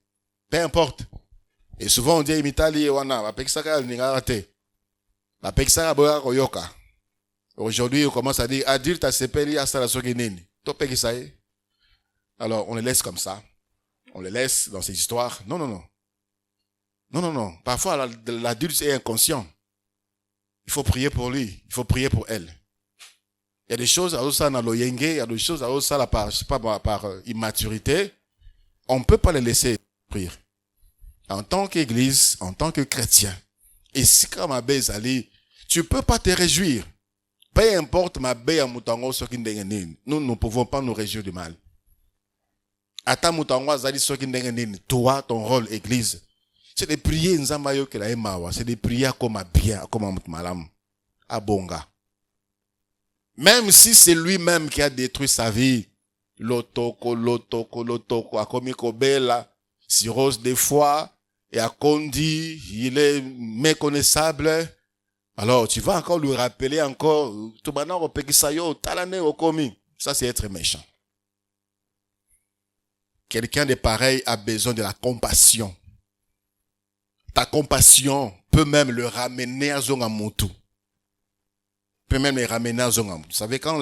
Peu importe. Et souvent on dit imitali wana, bapekisaka ningate. Bapekisaka boya koyoka. Aujourd'hui, on commence à dire adulte à sepeli à la soginini. Topekisaye. Alors, on les laisse comme ça. On les laisse dans ces histoires. Non. Parfois, l'adulte est inconscient. Il faut prier pour lui. Il faut prier pour elle. Il y a des choses à ça dans l'oyenge, il y a des choses à ça par immaturité. On ne peut pas les laisser prier. En tant qu'église, en tant que chrétien, et si comme Abezali, tu peux pas te réjouir. Peu importe ma bé à moutango soki ndengenine. Nous ne pouvons pas nous réjouir du mal. Ata moutango azali soki ndengenine. Toi, ton rôle, église, c'est de prier nzambayo ke la emawa. C'est de prier comme à bien, comme à moutmalam. À bonga. Même si c'est lui-même qui a détruit sa vie. Lotoko, a commis kobela, cirrhose des foie, et a condi, il est méconnaissable. Alors, tu vas encore lui rappeler encore, ça c'est être méchant. Quelqu'un de pareil a besoin de la compassion. Ta compassion peut même le ramener à Zongamutu. Peut même le ramener à Zongamutu. Vous savez, quand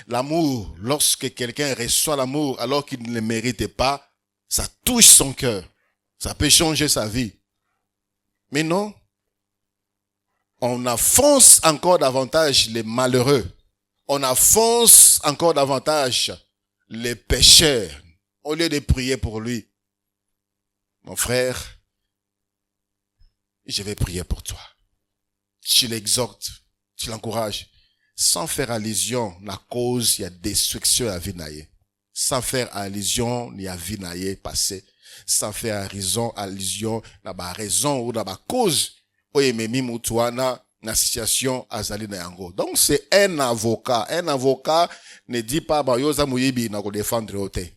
l'amour, lorsque quelqu'un reçoit l'amour alors qu'il ne le méritait pas, ça touche son cœur. Ça peut changer sa vie. Mais non. On enfonce encore davantage les malheureux. On enfonce encore davantage les pécheurs au lieu de prier pour lui. Mon frère, je vais prier pour toi. Tu l'exhortes, tu l'encourages, sans faire allusion à la cause, il y a destruction à Vinaye. Sans faire allusion, il y a Vinaye passé. Sans faire allusion à la raison ou à la cause. Oyememi mutuana la situation azali na yango. Donc c'est un avocat. Un avocat ne dit pas ba yo za muyibi na ko défendre ote.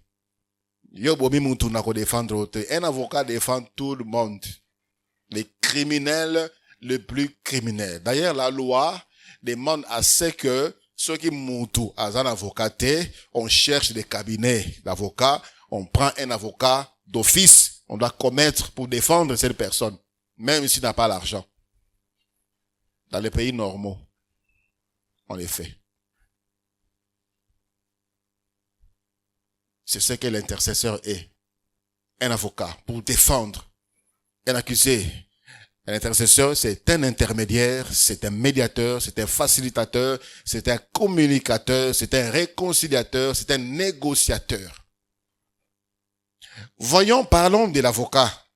Yo bomi mutu na ko défendre ote. Un avocat défend tout le monde. Les criminels les plus criminels. D'ailleurs la loi demande à ce que ceux qui mutu as un avocat, on cherche des cabinets d'avocats, on prend un avocat d'office, on doit commettre pour défendre cette personne, même s'il n'a pas l'argent. Dans les pays normaux, on les fait. C'est ce que l'intercesseur est. Un avocat pour défendre un accusé. Un intercesseur, c'est un intermédiaire, c'est un médiateur, c'est un facilitateur, c'est un communicateur, c'est un réconciliateur, c'est un négociateur. Parlons de l'avocat.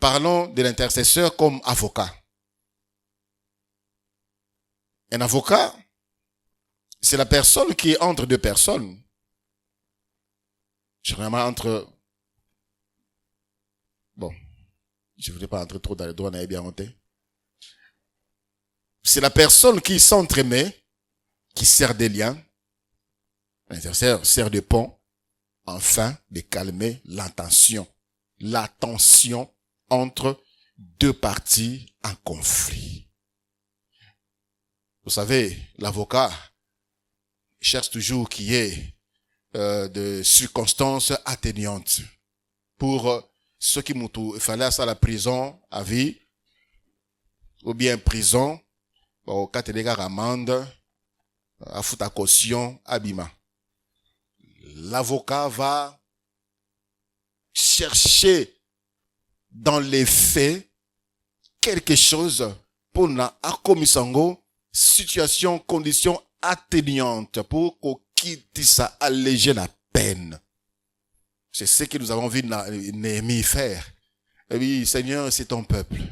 Parlons de l'intercesseur comme avocat. Un avocat, c'est la personne qui est entre deux personnes. Généralement je ne voudrais pas entrer trop dans les droits, on avait bien monté. C'est la personne qui s'entremet, qui sert des liens. L'intercesseur sert de pont, afin de calmer la tension entre deux parties en conflit. Vous savez, l'avocat cherche toujours qu'il y ait de circonstances atténuantes pour ceux qui il fallait ça la prison à vie ou bien prison au cas de amende à foutre caution abima. L'avocat va chercher dans les faits quelque chose pour na akomisango situation, condition atténuante pour qu'on quitte ça, alléger la peine. C'est ce que nous avons vu Néhémie faire. Et oui, Seigneur, c'est ton peuple.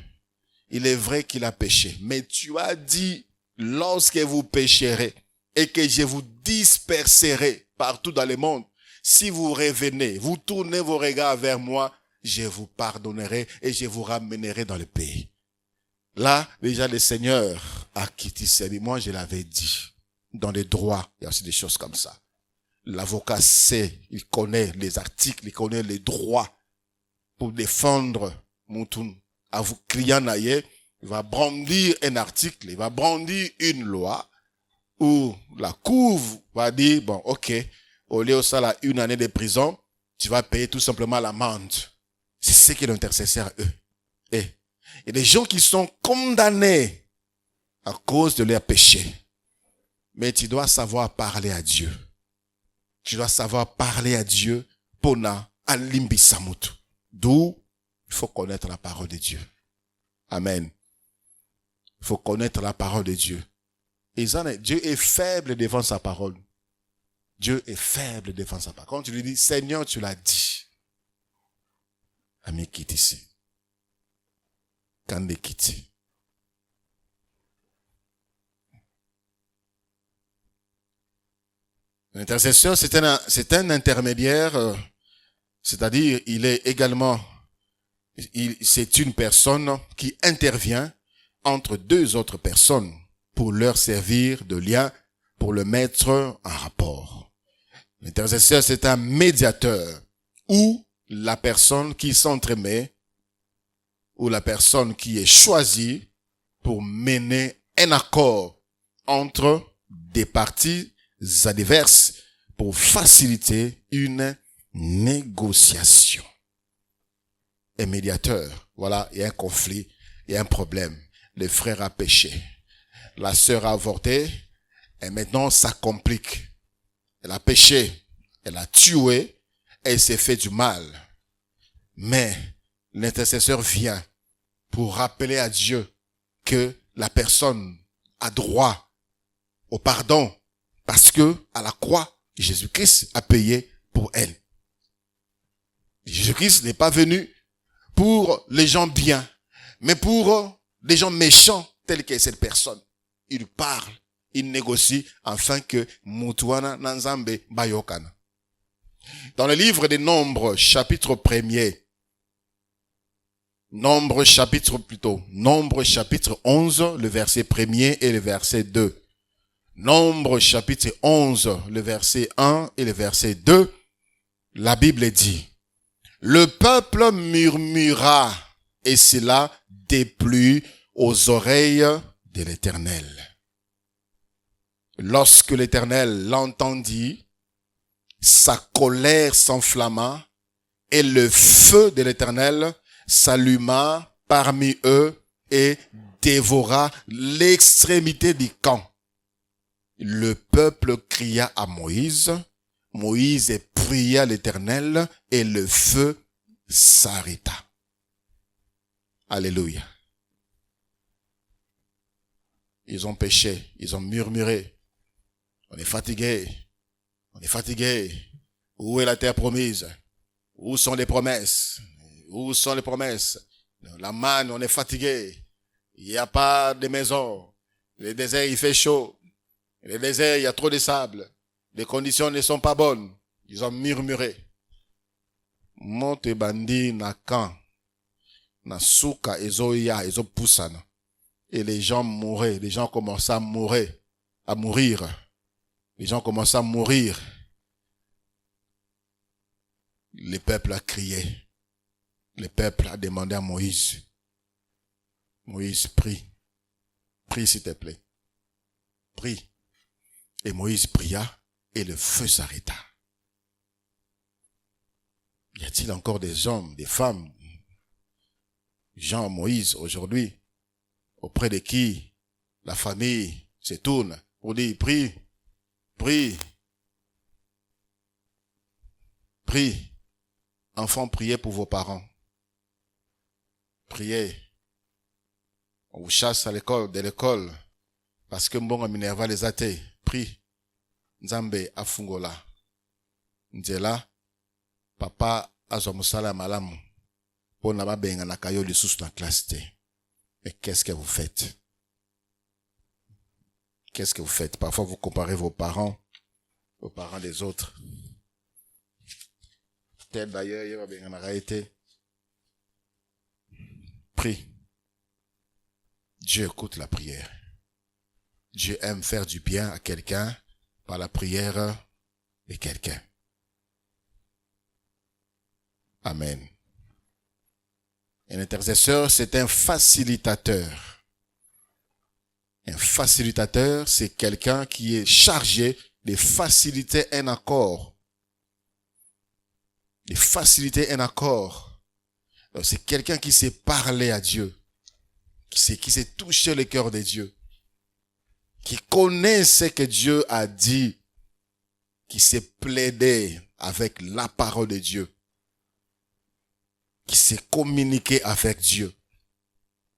Il est vrai qu'il a péché. Mais tu as dit, lorsque vous pécherez et que je vous disperserai partout dans le monde, si vous revenez, vous tournez vos regards vers moi, je vous pardonnerai et je vous ramènerai dans le pays. Là, déjà, le Seigneur a quitté sa vie. Moi, je l'avais dit. Dans les droits, il y a aussi des choses comme ça. L'avocat sait, il connaît les articles, il connaît les droits pour défendre mon à vous client naïe. Il va brandir un article, il va brandir une loi où la cour va dire, bon, ok, au lieu de ça, une année de prison, tu vas payer tout simplement l'amende. C'est ce que l'intercesseur eux. Et il y a des gens qui sont condamnés à cause de leur péché. Mais tu dois savoir parler à Dieu. Tu dois savoir parler à Dieu pour na alimbi samutu. D'où il faut connaître la parole de Dieu. Amen. Il faut connaître la parole de Dieu. Et Dieu est faible devant sa parole. Dieu est faible devant sa parole. Quand tu lui dis, Seigneur, tu l'as dit. Ami quitte ici. Quand quitte. L'intercesseur, c'est un intermédiaire, c'est-à-dire il est également, c'est une personne qui intervient entre deux autres personnes pour leur servir de lien, pour le mettre en rapport. L'intercesseur, c'est un médiateur ou la personne qui s'entremet ou la personne qui est choisie pour mener un accord entre des parties adverses pour faciliter une négociation. Un médiateur, voilà, il y a un conflit, il y a un problème. Le frère a péché, la sœur a avorté, et maintenant ça complique. Elle a péché, elle a tué, elle s'est fait du mal. Mais l'intercesseur vient pour rappeler à Dieu que la personne a droit au pardon parce que à la croix, Jésus-Christ a payé pour elle. Jésus-Christ n'est pas venu pour les gens bien, mais pour les gens méchants tels que cette personne. Il parle, il négocie afin que Mutuana Nanzambe Bayokana. Dans le livre des Nombres, chapitre 1er, Nombre chapitre 11, le verset 1er et le verset 2. Nombre chapitre 11, le verset 1 et le verset 2. La Bible dit, le peuple murmura et cela déplut aux oreilles de l'Éternel. Lorsque l'Éternel l'entendit, sa colère s'enflamma et le feu de l'Éternel s'alluma parmi eux et dévora l'extrémité du camp. Le peuple cria à Moïse. Moïse pria l'Éternel et le feu s'arrêta. Alléluia. Ils ont péché, ils ont murmuré. On est fatigué. On est fatigué. Où est la terre promise? Où sont les promesses? Où sont les promesses? La manne, on est fatigué. Il n'y a pas de maison. Le désert, il fait chaud. Le désert, il y a trop de sable. Les conditions ne sont pas bonnes. Ils ont murmuré. Monte bandi na kan. Na souka ezoya, ezopusana. Et les gens mouraient. Les gens commençaient à mourir. Les gens commençaient à mourir. Le peuple a crié. Le peuple a demandé à Moïse. Moïse, prie. Prie s'il te plaît. Prie. Et Moïse pria et le feu s'arrêta. Y a-t-il encore des hommes, des femmes, Jean, Moïse aujourd'hui, auprès de qui la famille se tourne pour dire prie, prie, prie. Enfants, priez pour vos parents. Priez. On vous chasse de l'école, parce que Mbongo Minerva les athées. Prie. Nzambe afungola. Nzela, papa azomusala malamu. Pour n'a pas benga na kayo li sous na classe T. Mais qu'est-ce que vous faites? Qu'est-ce que vous faites? Parfois vous comparez vos parents aux parents des autres. Peut-être d'ailleurs, il y a benga na réalité. Prie. Dieu écoute la prière. Dieu aime faire du bien à quelqu'un par la prière de quelqu'un. Amen. Un intercesseur, c'est un facilitateur. Un facilitateur, c'est quelqu'un qui est chargé de faciliter un accord. De faciliter un accord. Donc, c'est quelqu'un qui sait parler à Dieu. Qui sait toucher le cœur de Dieu. Qui connaît ce que Dieu a dit. Qui sait plaider avec la parole de Dieu. Qui sait communiquer avec Dieu.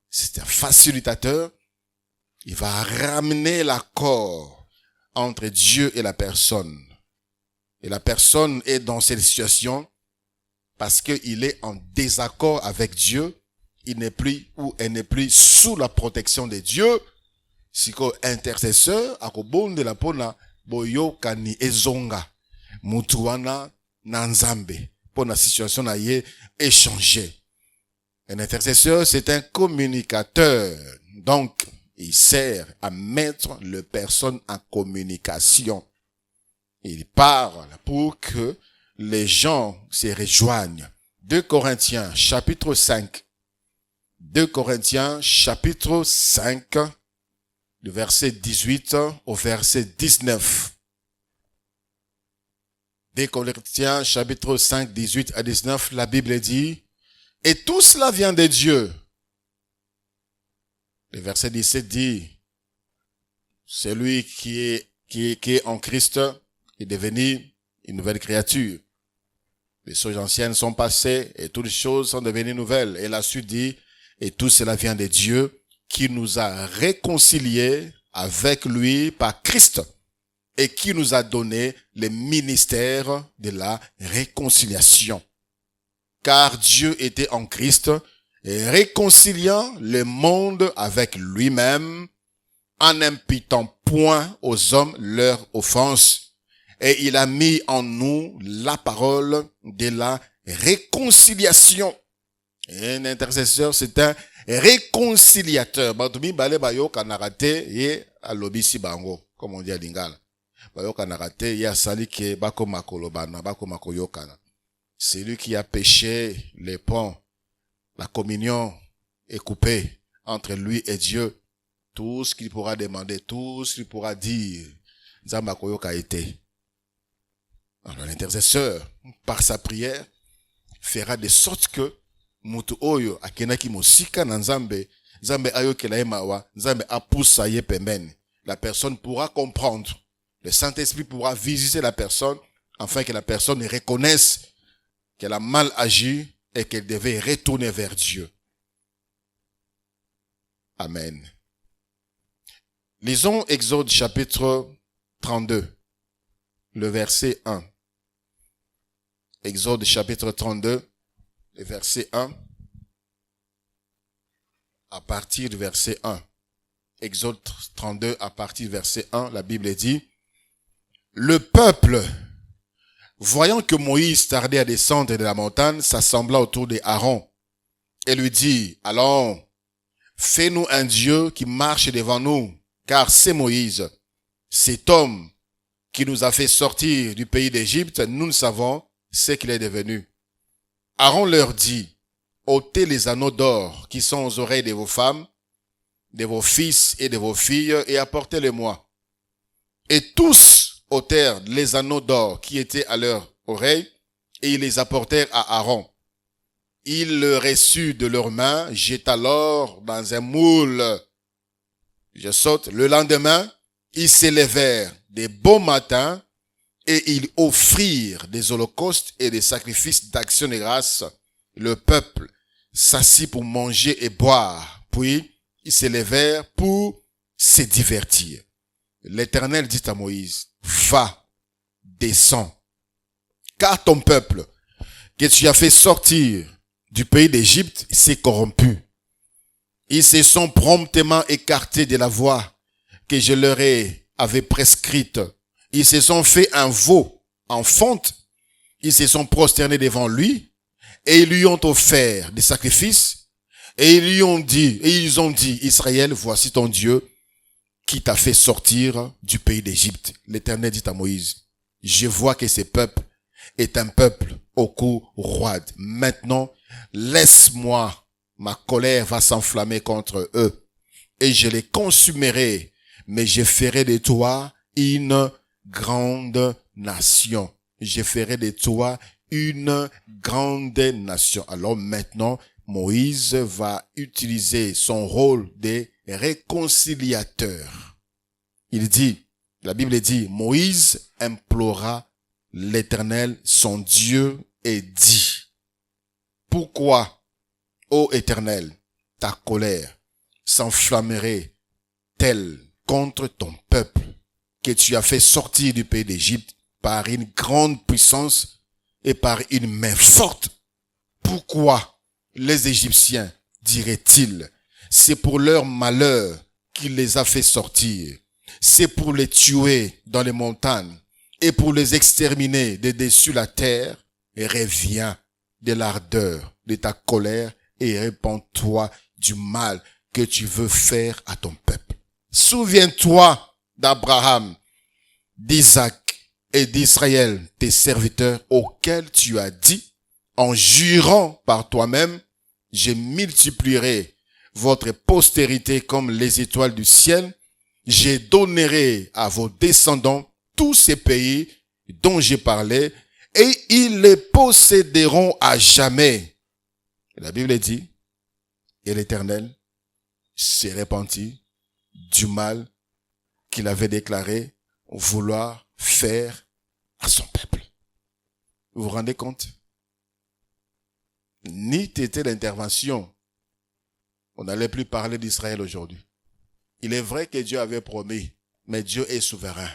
C'est un facilitateur. Il va ramener l'accord entre Dieu et la personne. Et la personne est dans cette situation parce qu'il est en désaccord avec Dieu. Il n'est plus ou elle n'est plus sous la protection de Dieu. Si ko intercesseur akobonde la pona boyoka ni ezonga mutuana nanzambe pour la situation na ye échanger. Un intercesseur, c'est un communicateur. Donc, il sert à mettre les personnes en communication. Il parle pour que les gens se rejoignent. 2 Corinthiens, chapitre 5. 2 Corinthiens, chapitre 5, du verset 18 au verset 19. 2 Corinthiens, chapitre 5, 18 à 19, la Bible dit, « Et tout cela vient de Dieu. » Le verset 17 dit, « Celui qui est en Christ est devenu une nouvelle créature. Les choses anciennes sont passées et toutes les choses sont devenues nouvelles. » Et la suite dit, « Et tout cela vient de Dieu qui nous a réconciliés avec lui par Christ. » Et qui nous a donné le ministère de la réconciliation. Car Dieu était en Christ, réconciliant le monde avec lui-même, en n'imputant point aux hommes leur offense. Et il a mis en nous la parole de la réconciliation. Et un intercesseur, c'est un réconciliateur. Batumi bale bayo kanarate ye alobisi bango, comme on dit à Lingala. Bayo kanarate ye asali ke bako makolobana, bako makoyokana. C'est lui qui a péché les ponts. La communion est coupée entre lui et Dieu. Tout ce qu'il pourra demander, tout ce qu'il pourra dire, Nzamba koyoka été. Alors l'intercesseur, par sa prière, fera de sorte que mutu oyo akenaki mosika na Nzambe, Nzambe ayokela ye mawa, Nzambe apusa ye pembeni. La personne pourra comprendre. Le Saint-Esprit pourra visiter la personne afin que la personne reconnaisse qu'elle a mal agi et qu'elle devait retourner vers Dieu. Amen. Lisons Exode chapitre 32, le verset 1. Exode chapitre 32, le verset 1. À partir du verset 1. Exode 32, à partir du verset 1, la Bible dit, le peuple, voyant que Moïse tardait à descendre de la montagne, s'assembla autour d'Aaron et lui dit, allons, fais-nous un Dieu qui marche devant nous, car c'est Moïse, cet homme qui nous a fait sortir du pays d'Égypte, nous ne savons ce qu'il est devenu. Aaron leur dit, ôtez les anneaux d'or qui sont aux oreilles de vos femmes, de vos fils et de vos filles, et apportez-les-moi. Et tous ôtèrent les anneaux d'or qui étaient à leurs oreilles, et ils les apportèrent à Aaron. Il le reçut de leurs mains, jeta l'or dans un moule. Je saute. Le lendemain, ils s'élevèrent des beaux matins, et ils offrirent des holocaustes et des sacrifices d'action de grâce. Le peuple s'assit pour manger et boire. Puis, ils s'élevèrent pour se divertir. L'Éternel dit à Moïse, va, descends, car ton peuple que tu as fait sortir du pays d'Égypte s'est corrompu. Ils se sont promptement écartés de la voie que je leur avais prescrite. Ils se sont fait un veau en fonte. Ils se sont prosternés devant lui et ils lui ont offert des sacrifices et ils ont dit, Israël, voici ton Dieu qui t'a fait sortir du pays d'Égypte. L'Éternel dit à Moïse, je vois que ce peuple est un peuple au cou roide. Maintenant, laisse-moi, ma colère va s'enflammer contre eux et je les consumerai, mais je ferai de toi une grande nation. Je ferai de toi une grande nation. Alors maintenant, Moïse va utiliser son rôle de réconciliateur. Il dit, la Bible dit, Moïse implora l'Éternel, son Dieu, et dit, pourquoi, ô Éternel, ta colère s'enflammerait-elle contre ton peuple que tu as fait sortir du pays d'Égypte par une grande puissance et par une main forte? Pourquoi les Égyptiens diraient-ils, c'est pour leur malheur qu'il les a fait sortir, c'est pour les tuer dans les montagnes et pour les exterminer de dessus la terre? Et reviens de l'ardeur de ta colère et répands-toi du mal que tu veux faire à ton peuple. Souviens-toi d'Abraham, d'Isaac et d'Israël, tes serviteurs, auxquels tu as dit, en jurant par toi-même, je multiplierai votre postérité comme les étoiles du ciel, je donnerai à vos descendants tous ces pays dont j'ai parlé, et ils les posséderont à jamais. Et la Bible dit, et l'Éternel s'est repenti du mal qu'il avait déclaré vouloir faire à son peuple. Vous vous rendez compte? Ni t'était l'intervention, on n'allait plus parler d'Israël aujourd'hui. Il est vrai que Dieu avait promis, mais Dieu est souverain.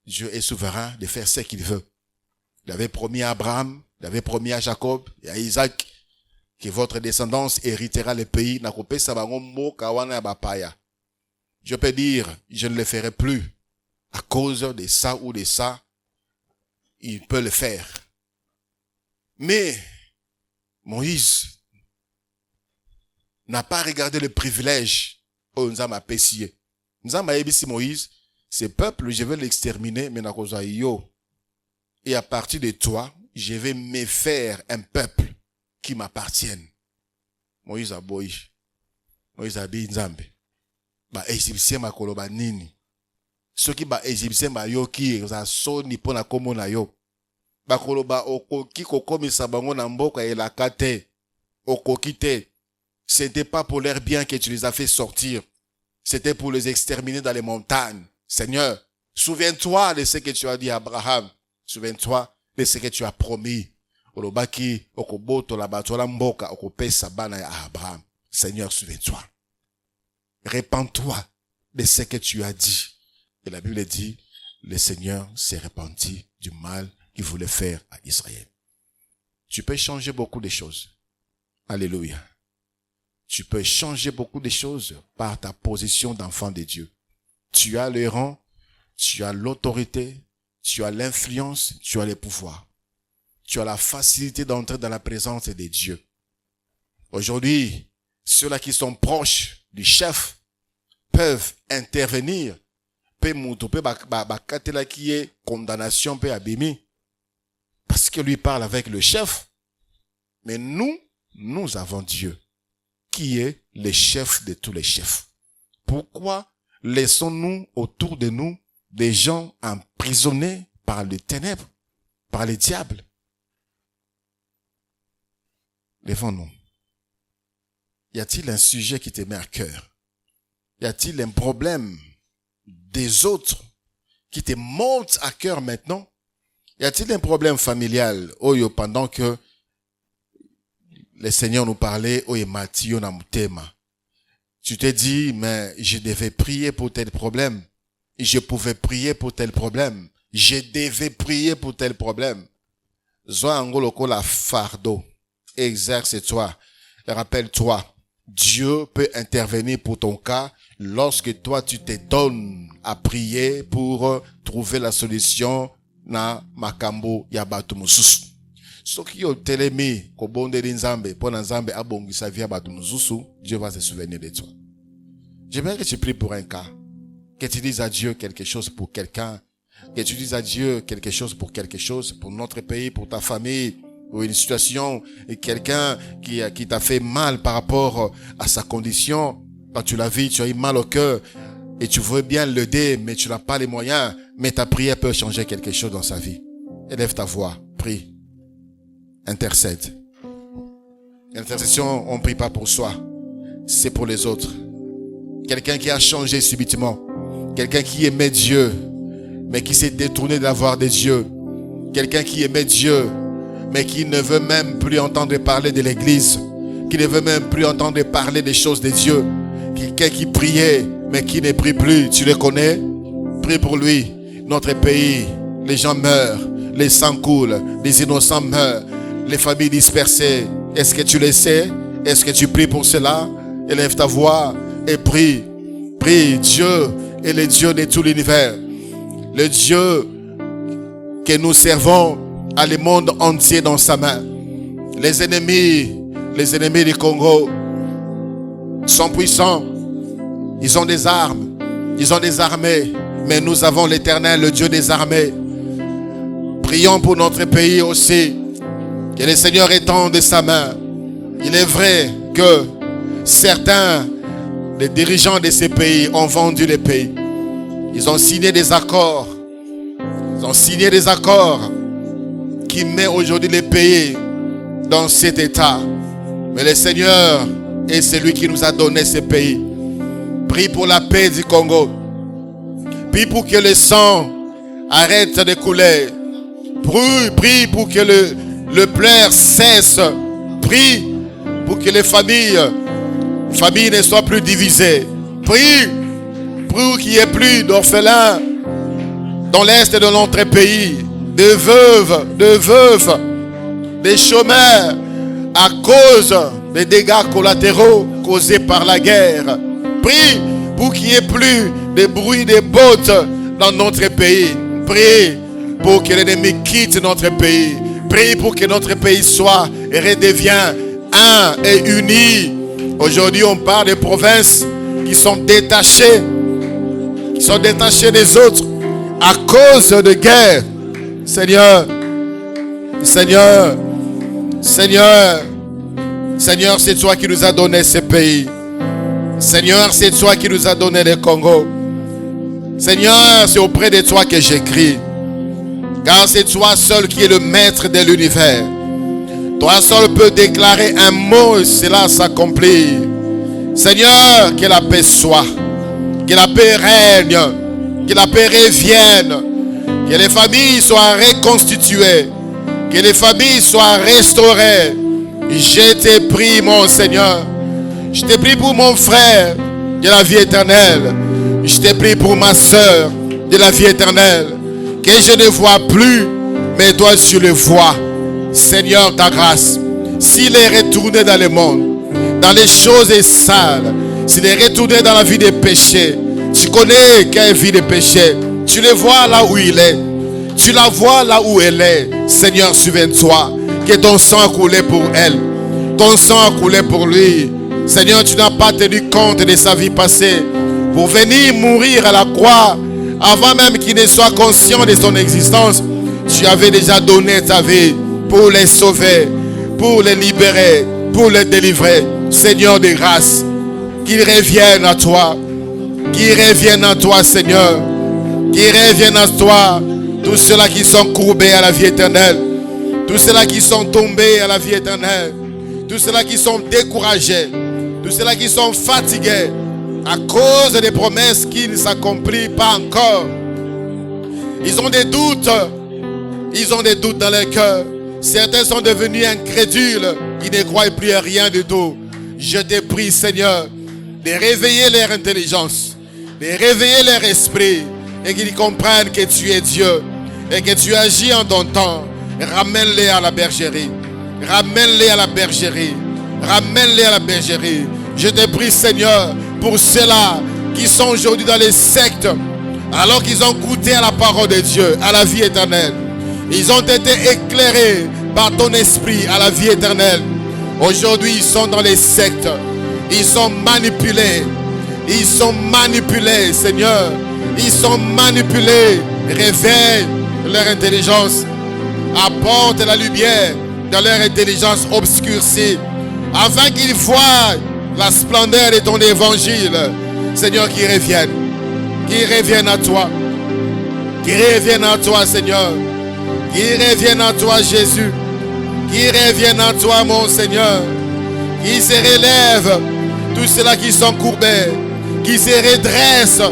Dieu est souverain de faire ce qu'il veut. Il avait promis à Abraham, il avait promis à Jacob et à Isaac que votre descendance héritera le pays. Je peux dire, je ne le ferai plus à cause de ça ou de ça. Il peut le faire. Mais Moïse n'a pas regardé le privilège. Oh, nous avons apprécié. Nous avons dit Moïse, ce peuple, je vais l'exterminer, mais et à partir de toi, je vais me faire un peuple qui m'appartienne. Moïse a boy. Moïse a dit Nzambe. Ba Égyptien makoloba nini. Soki ba Égyptien ba yoki za soni pona komo na yo. Ba koloba okoki kokomisa bango na mboka elaka te. Okoki te. C'était pas pour leur bien que tu les as fait sortir. C'était pour les exterminer dans les montagnes. Seigneur, souviens-toi de ce que tu as dit à Abraham. Souviens-toi de ce que tu as promis. Olobaki okoboto la batola mboka okopesa bana ya Abraham. Seigneur, souviens-toi. Répands-toi de ce que tu as dit. Et la Bible dit, le Seigneur s'est repenti du mal qu'il voulait faire à Israël. Tu peux changer beaucoup de choses. Alléluia. Tu peux changer beaucoup de choses par ta position d'enfant de Dieu. Tu as le rang, tu as l'autorité, tu as l'influence, tu as le pouvoir. Tu as la facilité d'entrer dans la présence de Dieu. Aujourd'hui, ceux-là qui sont proches du chef peuvent intervenir. Qui est condamnation, parce que lui parle avec le chef. Mais nous avons Dieu, qui est le chef de tous les chefs. Pourquoi laissons-nous autour de nous des gens emprisonnés par les ténèbres, par les diables? Lèvons-nous. Y a-t-il un sujet qui te met à cœur? Y a-t-il un problème des autres qui te monte à cœur maintenant? Y a-t-il un problème familial? Oyo, pendant que le Seigneur nous parlait, oyo Mathieu na mutema. Tu te dis, mais je devais prier pour tel problème. Je pouvais prier pour tel problème. Je devais prier pour tel problème. Zoa angoloko la fardeau. Exerce-toi. Rappelle-toi. Dieu peut intervenir pour ton cas lorsque toi tu te donnes à prier pour trouver la solution na makambo ya batu mususu. Soki yo telemi ko bondeli Nzambe pona Nzambe abongisa via batu mususu, Dieu va se souvenir de toi. J'aimerais que tu pries pour un cas, que tu dises à Dieu quelque chose pour quelqu'un, que tu dises à Dieu quelque chose pour notre pays, pour ta famille, ou une situation, et quelqu'un qui t'a fait mal par rapport à sa condition. Quand tu l'as vu, tu as eu mal au cœur et tu veux bien l'aider, mais tu n'as pas les moyens. Mais ta prière peut changer quelque chose dans sa vie. Élève ta voix, prie, intercède. L'intercession, on ne prie pas pour soi, c'est pour les autres. Quelqu'un qui a changé subitement, quelqu'un qui aimait Dieu, mais qui s'est détourné d'avoir des dieux. Quelqu'un qui aimait Dieu, mais qui ne veut même plus entendre parler de l'église, qui ne veut même plus entendre parler des choses de Dieu. Quelqu'un qui priait, mais qui ne prie plus, tu le connais? Prie pour lui. Notre pays, les gens meurent, les sangs coulent, les innocents meurent, les familles dispersées. Est-ce que tu le sais? Est-ce que tu pries pour cela? Élève ta voix et prie. Prie. Dieu est le Dieu de tout l'univers. Le Dieu que nous servons a le monde entier dans sa main. Les ennemis du Congo sont puissants. Ils ont des armes. Ils ont des armées. Mais nous avons l'Éternel, le Dieu des armées. Prions pour notre pays aussi. Que le Seigneur étende sa main. Il est vrai que certains des dirigeants de ces pays ont vendu les pays. Ils ont signé des accords. Ils ont signé des accords qui met aujourd'hui les pays dans cet état. Mais le Seigneur est celui qui nous a donné ces pays. Prie pour la paix du Congo. Prie pour que le sang arrête de couler. Prie pour que le pleur cesse. Prie pour que les familles ne soient plus divisées. Prie pour qu'il n'y ait plus d'orphelins dans l'est de notre pays. De veuves, des chômeurs à cause des dégâts collatéraux causés par la guerre. Prie pour qu'il n'y ait plus de bruit de bottes dans notre pays. Prie pour que l'ennemi quitte notre pays. Prie pour que notre pays soit et redevienne un et uni Aujourd'hui, on parle des provinces qui sont détachées des autres à cause de guerre. Seigneur, Seigneur, Seigneur, Seigneur, c'est toi qui nous as donné ces pays. Seigneur, c'est toi qui nous as donné le Congo. Seigneur, c'est auprès de toi que j'écris. Car c'est toi seul qui es le maître de l'univers. Toi seul peux déclarer un mot et cela s'accomplit. Seigneur, que la paix soit. Que la paix règne. Que la paix revienne. Que les familles soient reconstituées. Que les familles soient restaurées. Je te prie, mon Seigneur. Je te prie pour mon frère de la vie éternelle. Je te prie pour ma soeur de la vie éternelle. Que je ne vois plus, mais toi tu le vois. Seigneur, ta grâce. S'il est retourné dans le monde, dans les choses sales, s'il est retourné dans la vie des péchés, tu connais quelle vie de péché. Tu le vois là où il est. Tu la vois là où elle est. Seigneur, souviens-toi que ton sang a coulé pour elle. Ton sang a coulé pour lui. Seigneur, tu n'as pas tenu compte de sa vie passée pour venir mourir à la croix. Avant même qu'il ne soit conscient de son existence, tu avais déjà donné ta vie pour les sauver, pour les libérer, pour les délivrer. Seigneur de grâce, qu'ils reviennent à toi. Qu'ils reviennent à toi, Seigneur. Qu'ils reviennent à toi. Tous ceux-là qui sont courbés à la vie éternelle. Tous ceux-là qui sont tombés à la vie éternelle. Tous ceux-là qui sont découragés. Tous ceux-là qui sont fatigués à cause des promesses qui ne s'accomplissent pas encore. Ils ont des doutes. Ils ont des doutes dans leur cœur. Certains sont devenus incrédules. Ils ne croient plus à rien du tout. Je te prie, Seigneur, de réveiller leur intelligence, de réveiller leur esprit et qu'ils comprennent que tu es Dieu et que tu agis en ton temps. Ramène-les à la bergerie. Ramène-les à la bergerie. Ramène-les à la bergerie. Je te prie, Seigneur, pour ceux-là qui sont aujourd'hui dans les sectes, alors qu'ils ont goûté à la parole de Dieu, à la vie éternelle. Ils ont été éclairés par ton esprit à la vie éternelle. Aujourd'hui, ils sont dans les sectes. Ils sont manipulés. Ils sont manipulés, Seigneur. Ils sont manipulés. Réveille leur intelligence. Apporte la lumière dans leur intelligence obscurcie, afin qu'ils voient la splendeur de ton évangile. Seigneur, qu'ils reviennent. Qu'ils reviennent à toi. Qu'ils reviennent à toi, Seigneur. Qu'ils reviennent à toi, Jésus. Qu'ils reviennent à toi, mon Seigneur. Qu'ils se relèvent. Tous ceux-là qui sont courbés. Qui se redressent.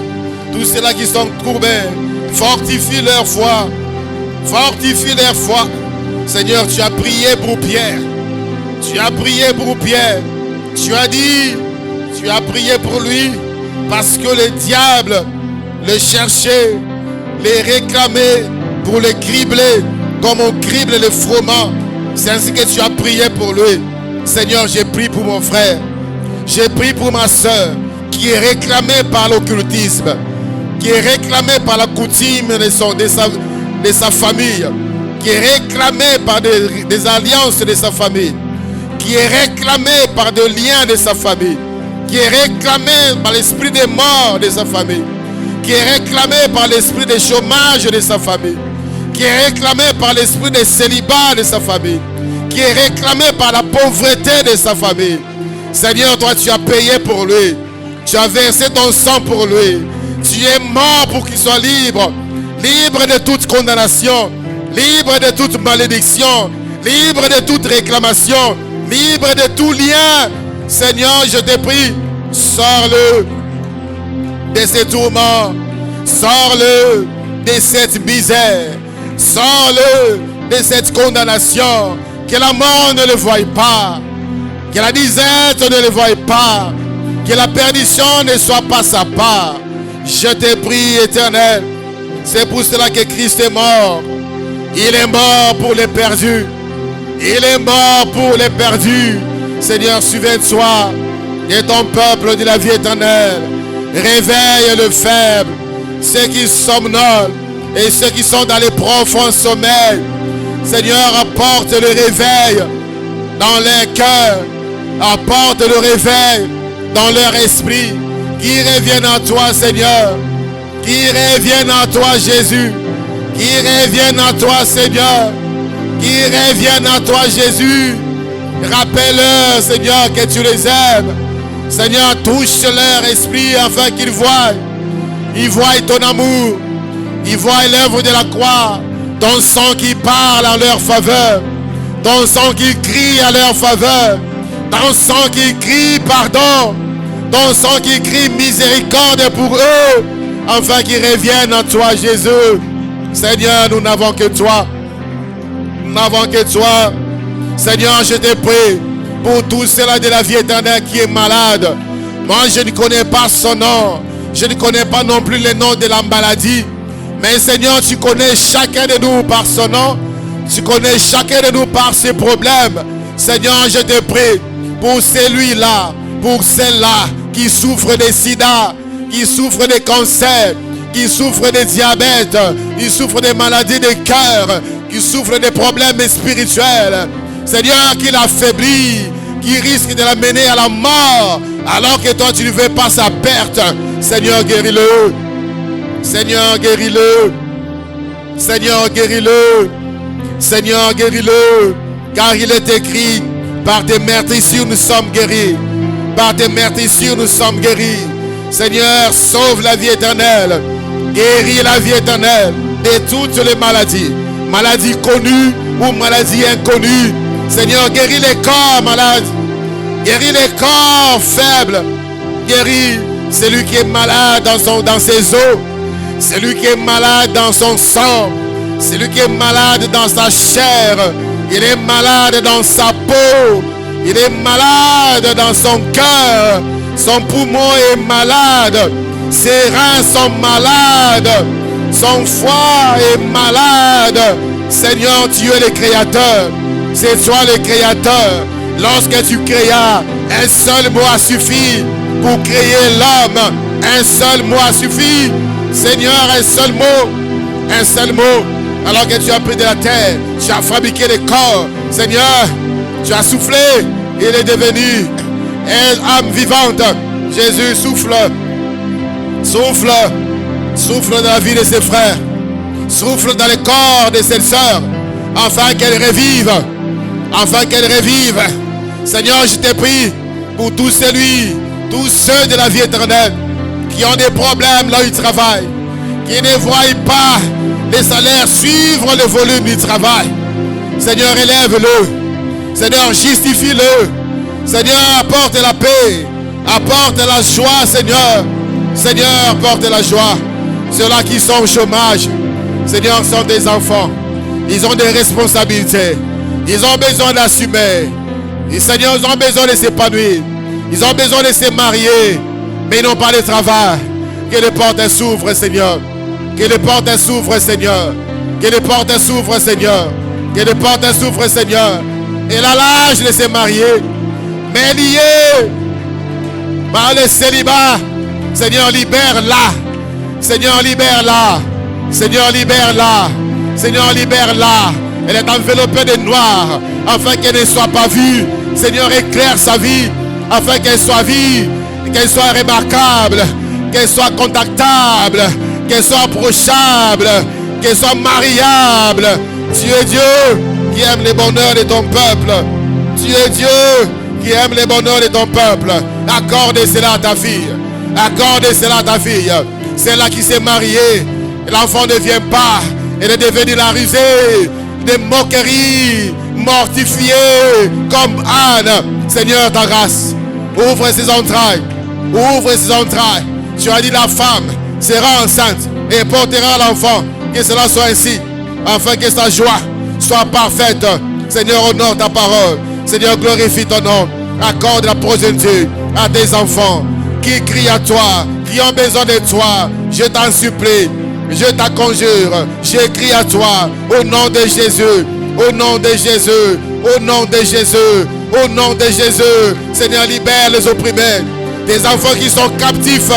Tous ceux-là qui sont courbés. Fortifie leur foi. Fortifie leur foi. Seigneur, tu as prié pour Pierre. Tu as prié pour Pierre. Tu as dit, tu as prié pour lui. Parce que le diable le cherchait, les réclamait pour le cribler. Comme on crible le froment. C'est ainsi que tu as prié pour lui. Seigneur, j'ai prié pour mon frère. J'ai prié pour ma soeur qui est réclamée par l'occultisme, qui est réclamée par la coutume de sa famille, qui est réclamée par des alliances de sa famille, qui est réclamée par des liens de sa famille, qui est réclamée par l'esprit de mort de sa famille, qui est réclamée par l'esprit de chômage de sa famille, qui est réclamé par l'esprit de célibat de sa famille, qui est réclamé par la pauvreté de sa famille. Seigneur, toi tu as payé pour lui, tu as versé ton sang pour lui, tu es mort pour qu'il soit libre, libre de toute condamnation, libre de toute malédiction, libre de toute réclamation, libre de tout lien. Seigneur, je te prie, sors-le de ces tourments, sors-le de cette misère, sors-le de cette condamnation. Que la mort ne le voie pas, que la disette ne le voie pas, que la perdition ne soit pas sa part. Je te prie, Éternel, c'est pour cela que Christ est mort. Il est mort pour les perdus. Il est mort pour les perdus. Seigneur, souviens-toi de ton peuple de la vie éternelle. Réveille le faible, ceux qui somnolent et ceux qui sont dans les profonds sommeils. Seigneur, apporte le réveil dans les cœurs. Apporte le réveil dans leur esprit. Qu'ils reviennent à toi, Seigneur. Qu'ils reviennent à toi, Jésus. Qu'ils reviennent à toi, Seigneur. Qu'ils reviennent à toi, Jésus. Rappelle-leur, Seigneur, que tu les aimes. Seigneur, touche leur esprit afin qu'ils voient. Ils voient ton amour. Ils voient l'œuvre de la croix. Ton sang qui parle en leur faveur. Ton sang qui crie à leur faveur. Ton sang qui crie pardon. Ton sang qui crie miséricorde pour eux. Afin qu'ils reviennent à toi, Jésus. Seigneur, nous n'avons que toi. Nous n'avons que toi. Seigneur, je te prie pour tout cela de la vie éternelle qui est malade. Moi, je ne connais pas son nom. Je ne connais pas non plus le nom de la maladie. Mais Seigneur, tu connais chacun de nous par son nom. Tu connais chacun de nous par ses problèmes. Seigneur, je te prie pour celui-là, pour celle-là qui souffre de sida, qui souffre de cancer, qui souffre de diabète, qui souffre de maladies de cœur, qui souffre de problèmes spirituels. Seigneur, qui l'affaiblit, qui risque de l'amener à la mort, alors que toi tu ne veux pas sa perte. Seigneur, guéris-le. Seigneur, guéris-le. Seigneur, guéris-le. Seigneur, guéris-le. Car il est écrit, par tes meurtrissures nous sommes guéris. Par tes meurtrissures nous sommes guéris. Seigneur, sauve la vie éternelle. Guéris la vie éternelle de toutes les maladies. Maladies connues ou maladies inconnues. Seigneur, guéris les corps malades. Guéris les corps faibles. Guéris celui qui est malade dans ses os. Celui qui est malade dans son sang. Celui qui est malade dans sa chair. Il est malade dans sa peau. Il est malade dans son cœur. Son poumon est malade. Ses reins sont malades. Son foie est malade. Seigneur, tu es le créateur. C'est toi le créateur. Lorsque tu créas, un seul mot a suffi pour créer l'homme. Un seul mot a suffi. Seigneur, un seul mot. Un seul mot. Alors que tu as pris de la terre, tu as fabriqué le corps. Seigneur, tu as soufflé. Il est devenu une âme vivante. Jésus, souffle. Souffle. Souffle dans la vie de ses frères. Souffle dans le corps de ses sœurs. Afin qu'elles revivent. Afin qu'elles revivent. Seigneur, je te prie pour tous ceux de la vie éternelle qui ont des problèmes là où ils travaillent, qui ne voient pas les salaires suivre le volume du travail. Seigneur, élève-le. Seigneur, justifie-le. Seigneur, apporte la paix. Apporte la joie, Seigneur. Seigneur, apporte la joie. Ceux-là qui sont au chômage, Seigneur, sont des enfants. Ils ont des responsabilités. Ils ont besoin d'assumer. Et Seigneur, ils ont besoin de s'épanouir. Ils ont besoin de se marier. Mais ils n'ont pas de travail. Que les portes s'ouvrent, Seigneur. Que les portes s'ouvrent, Seigneur. Que les portes s'ouvrent, Seigneur. Que les portes s'ouvrent, Seigneur. Et là, l'âge de se marier. Mais lié par le célibat. Seigneur, libère-la. Seigneur, libère-la. Seigneur, libère-la. Seigneur, libère-la. Elle est enveloppée de noir, afin qu'elle ne soit pas vue. Seigneur, éclaire sa vie, afin qu'elle soit vue, qu'elle soit remarquable, qu'elle soit contactable, qu'elle soit approchable, qu'elle soit mariable. Tu es Dieu qui aime le bonheur de ton peuple. Tu es Dieu qui aime le bonheur de ton peuple. Accorde cela à ta fille. Accorde cela à ta fille. Celle-là qui s'est mariée, l'enfant ne vient pas. Elle est devenue la risée, des moqueries, mortifiée comme Anne. Seigneur, ta grâce, ouvre ses entrailles. Ouvre ses entrailles. Tu as dit la femme sera enceinte et portera l'enfant. Que cela soit ainsi, afin que sa joie soit parfaite. Seigneur, honore ta parole. Seigneur, glorifie ton nom. Accorde la progéniture à tes enfants qui crient à toi, qui ont besoin de toi. Je t'en supplie, je t'en conjure, j'écris à toi au nom de Jésus, au nom de Jésus, au nom de Jésus, au nom de Jésus. Seigneur, libère les opprimés, des enfants qui sont captifs.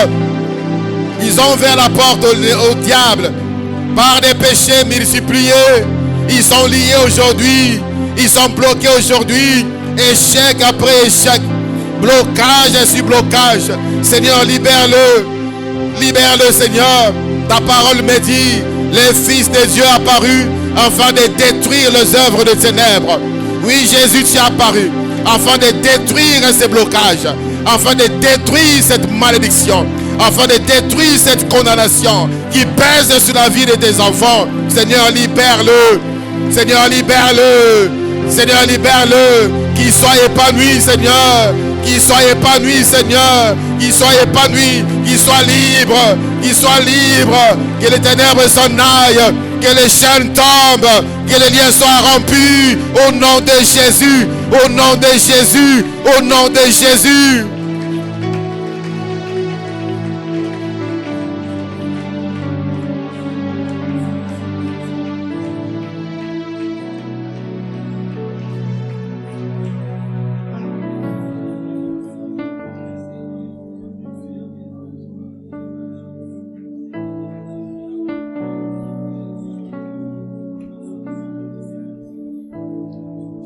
Ils ont ouvert la porte au diable par des péchés multipliés. Ils sont liés aujourd'hui, ils sont bloqués aujourd'hui, échec après échec. blocage sur blocage. Seigneur, libère-le. Libère-le, Seigneur. Ta parole me dit, les fils de Dieu apparus afin de détruire les œuvres de ténèbres. Oui, Jésus, tu es apparu afin de détruire ces blocages, afin de détruire cette malédiction, afin de détruire cette condamnation qui pèse sur la vie de tes enfants. Seigneur, libère-le. Seigneur, libère-le. Seigneur, libère-le. Qu'il soit épanoui, Seigneur. Qu'il soit épanoui, Seigneur. Qu'il soit épanoui. Qu'il soit libre. Qu'il soit libre. Que les ténèbres s'en aillent. Que les chaînes tombent. Que les liens soient rompus. Au nom de Jésus. Au nom de Jésus. Au nom de Jésus.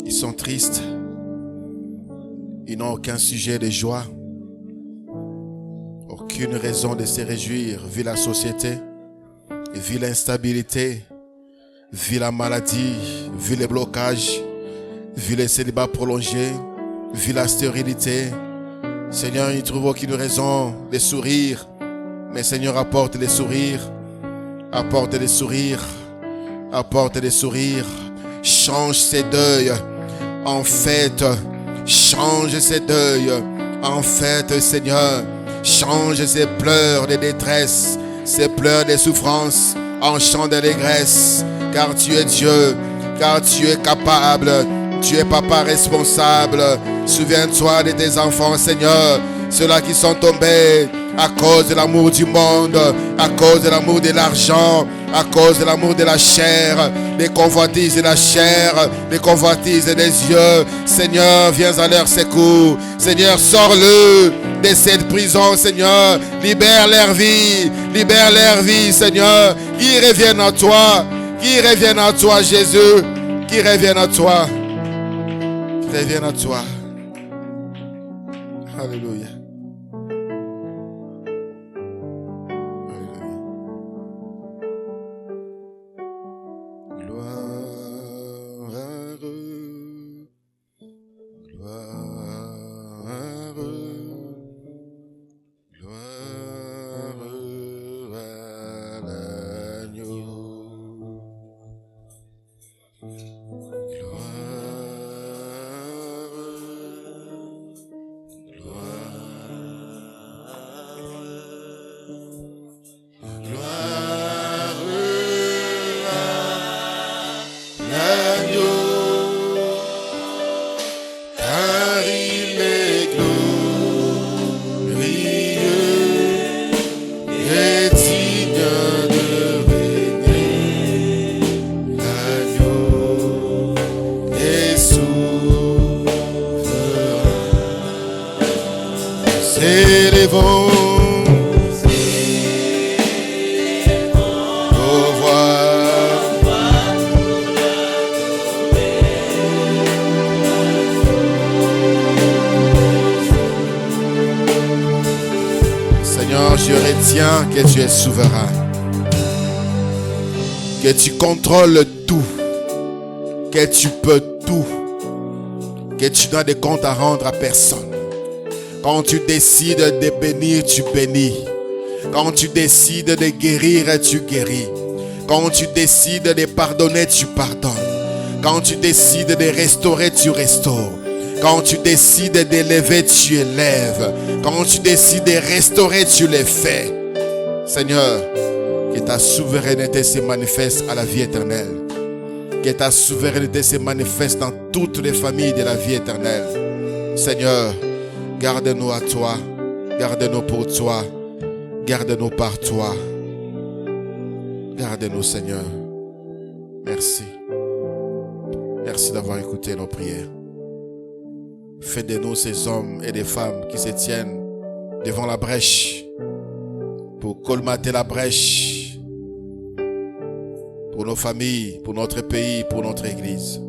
Ils sont tristes. Ils n'ont aucun sujet de joie. Aucune raison de se réjouir vu la société, vu l'instabilité, vu la maladie, vu les blocages, vu les célibats prolongés, vu la stérilité. Seigneur, ils ne trouvent aucune raison de sourire. Mais Seigneur, apporte les sourires. Apporte les sourires. Apporte les sourires. Change ces deuils en fête. Change ces deuils en fête, Seigneur. Change ces pleurs de détresse, ces pleurs de souffrance en chant d'allégresse. Car tu es Dieu, car tu es capable. Tu es papa responsable. Souviens-toi de tes enfants, Seigneur. Ceux-là qui sont tombés à cause de l'amour du monde, à cause de l'amour de l'argent, à cause de l'amour de la chair, des convoitises de la chair, des convoitises des yeux. Seigneur, viens à leur secours. Seigneur, sors-le de cette prison, Seigneur. Libère leur vie, Seigneur. Qu'ils reviennent à toi, qu'ils reviennent à toi, Jésus. Qu'ils reviennent à toi. Qu'ils reviennent à toi. Alléluia. Que tu es souverain, que tu contrôles tout, que tu peux tout, que tu n'as de compte à rendre à personne. Quand tu décides de bénir, tu bénis. Quand tu décides de guérir, tu guéris. Quand tu décides de pardonner, tu pardonnes. Quand tu décides de restaurer, tu restaures. Quand tu décides d'élever, tu élèves. Quand tu décides de restaurer, tu les fais. Seigneur, que ta souveraineté se manifeste à la vie éternelle. Que ta souveraineté se manifeste dans toutes les familles de la vie éternelle. Seigneur, garde-nous à toi. Garde-nous pour toi. Garde-nous par toi. Garde-nous, Seigneur. Merci. Merci d'avoir écouté nos prières. Fais de nous ces hommes et des femmes qui se tiennent devant la brèche pour colmater la brèche pour nos familles, pour notre pays, pour notre Église.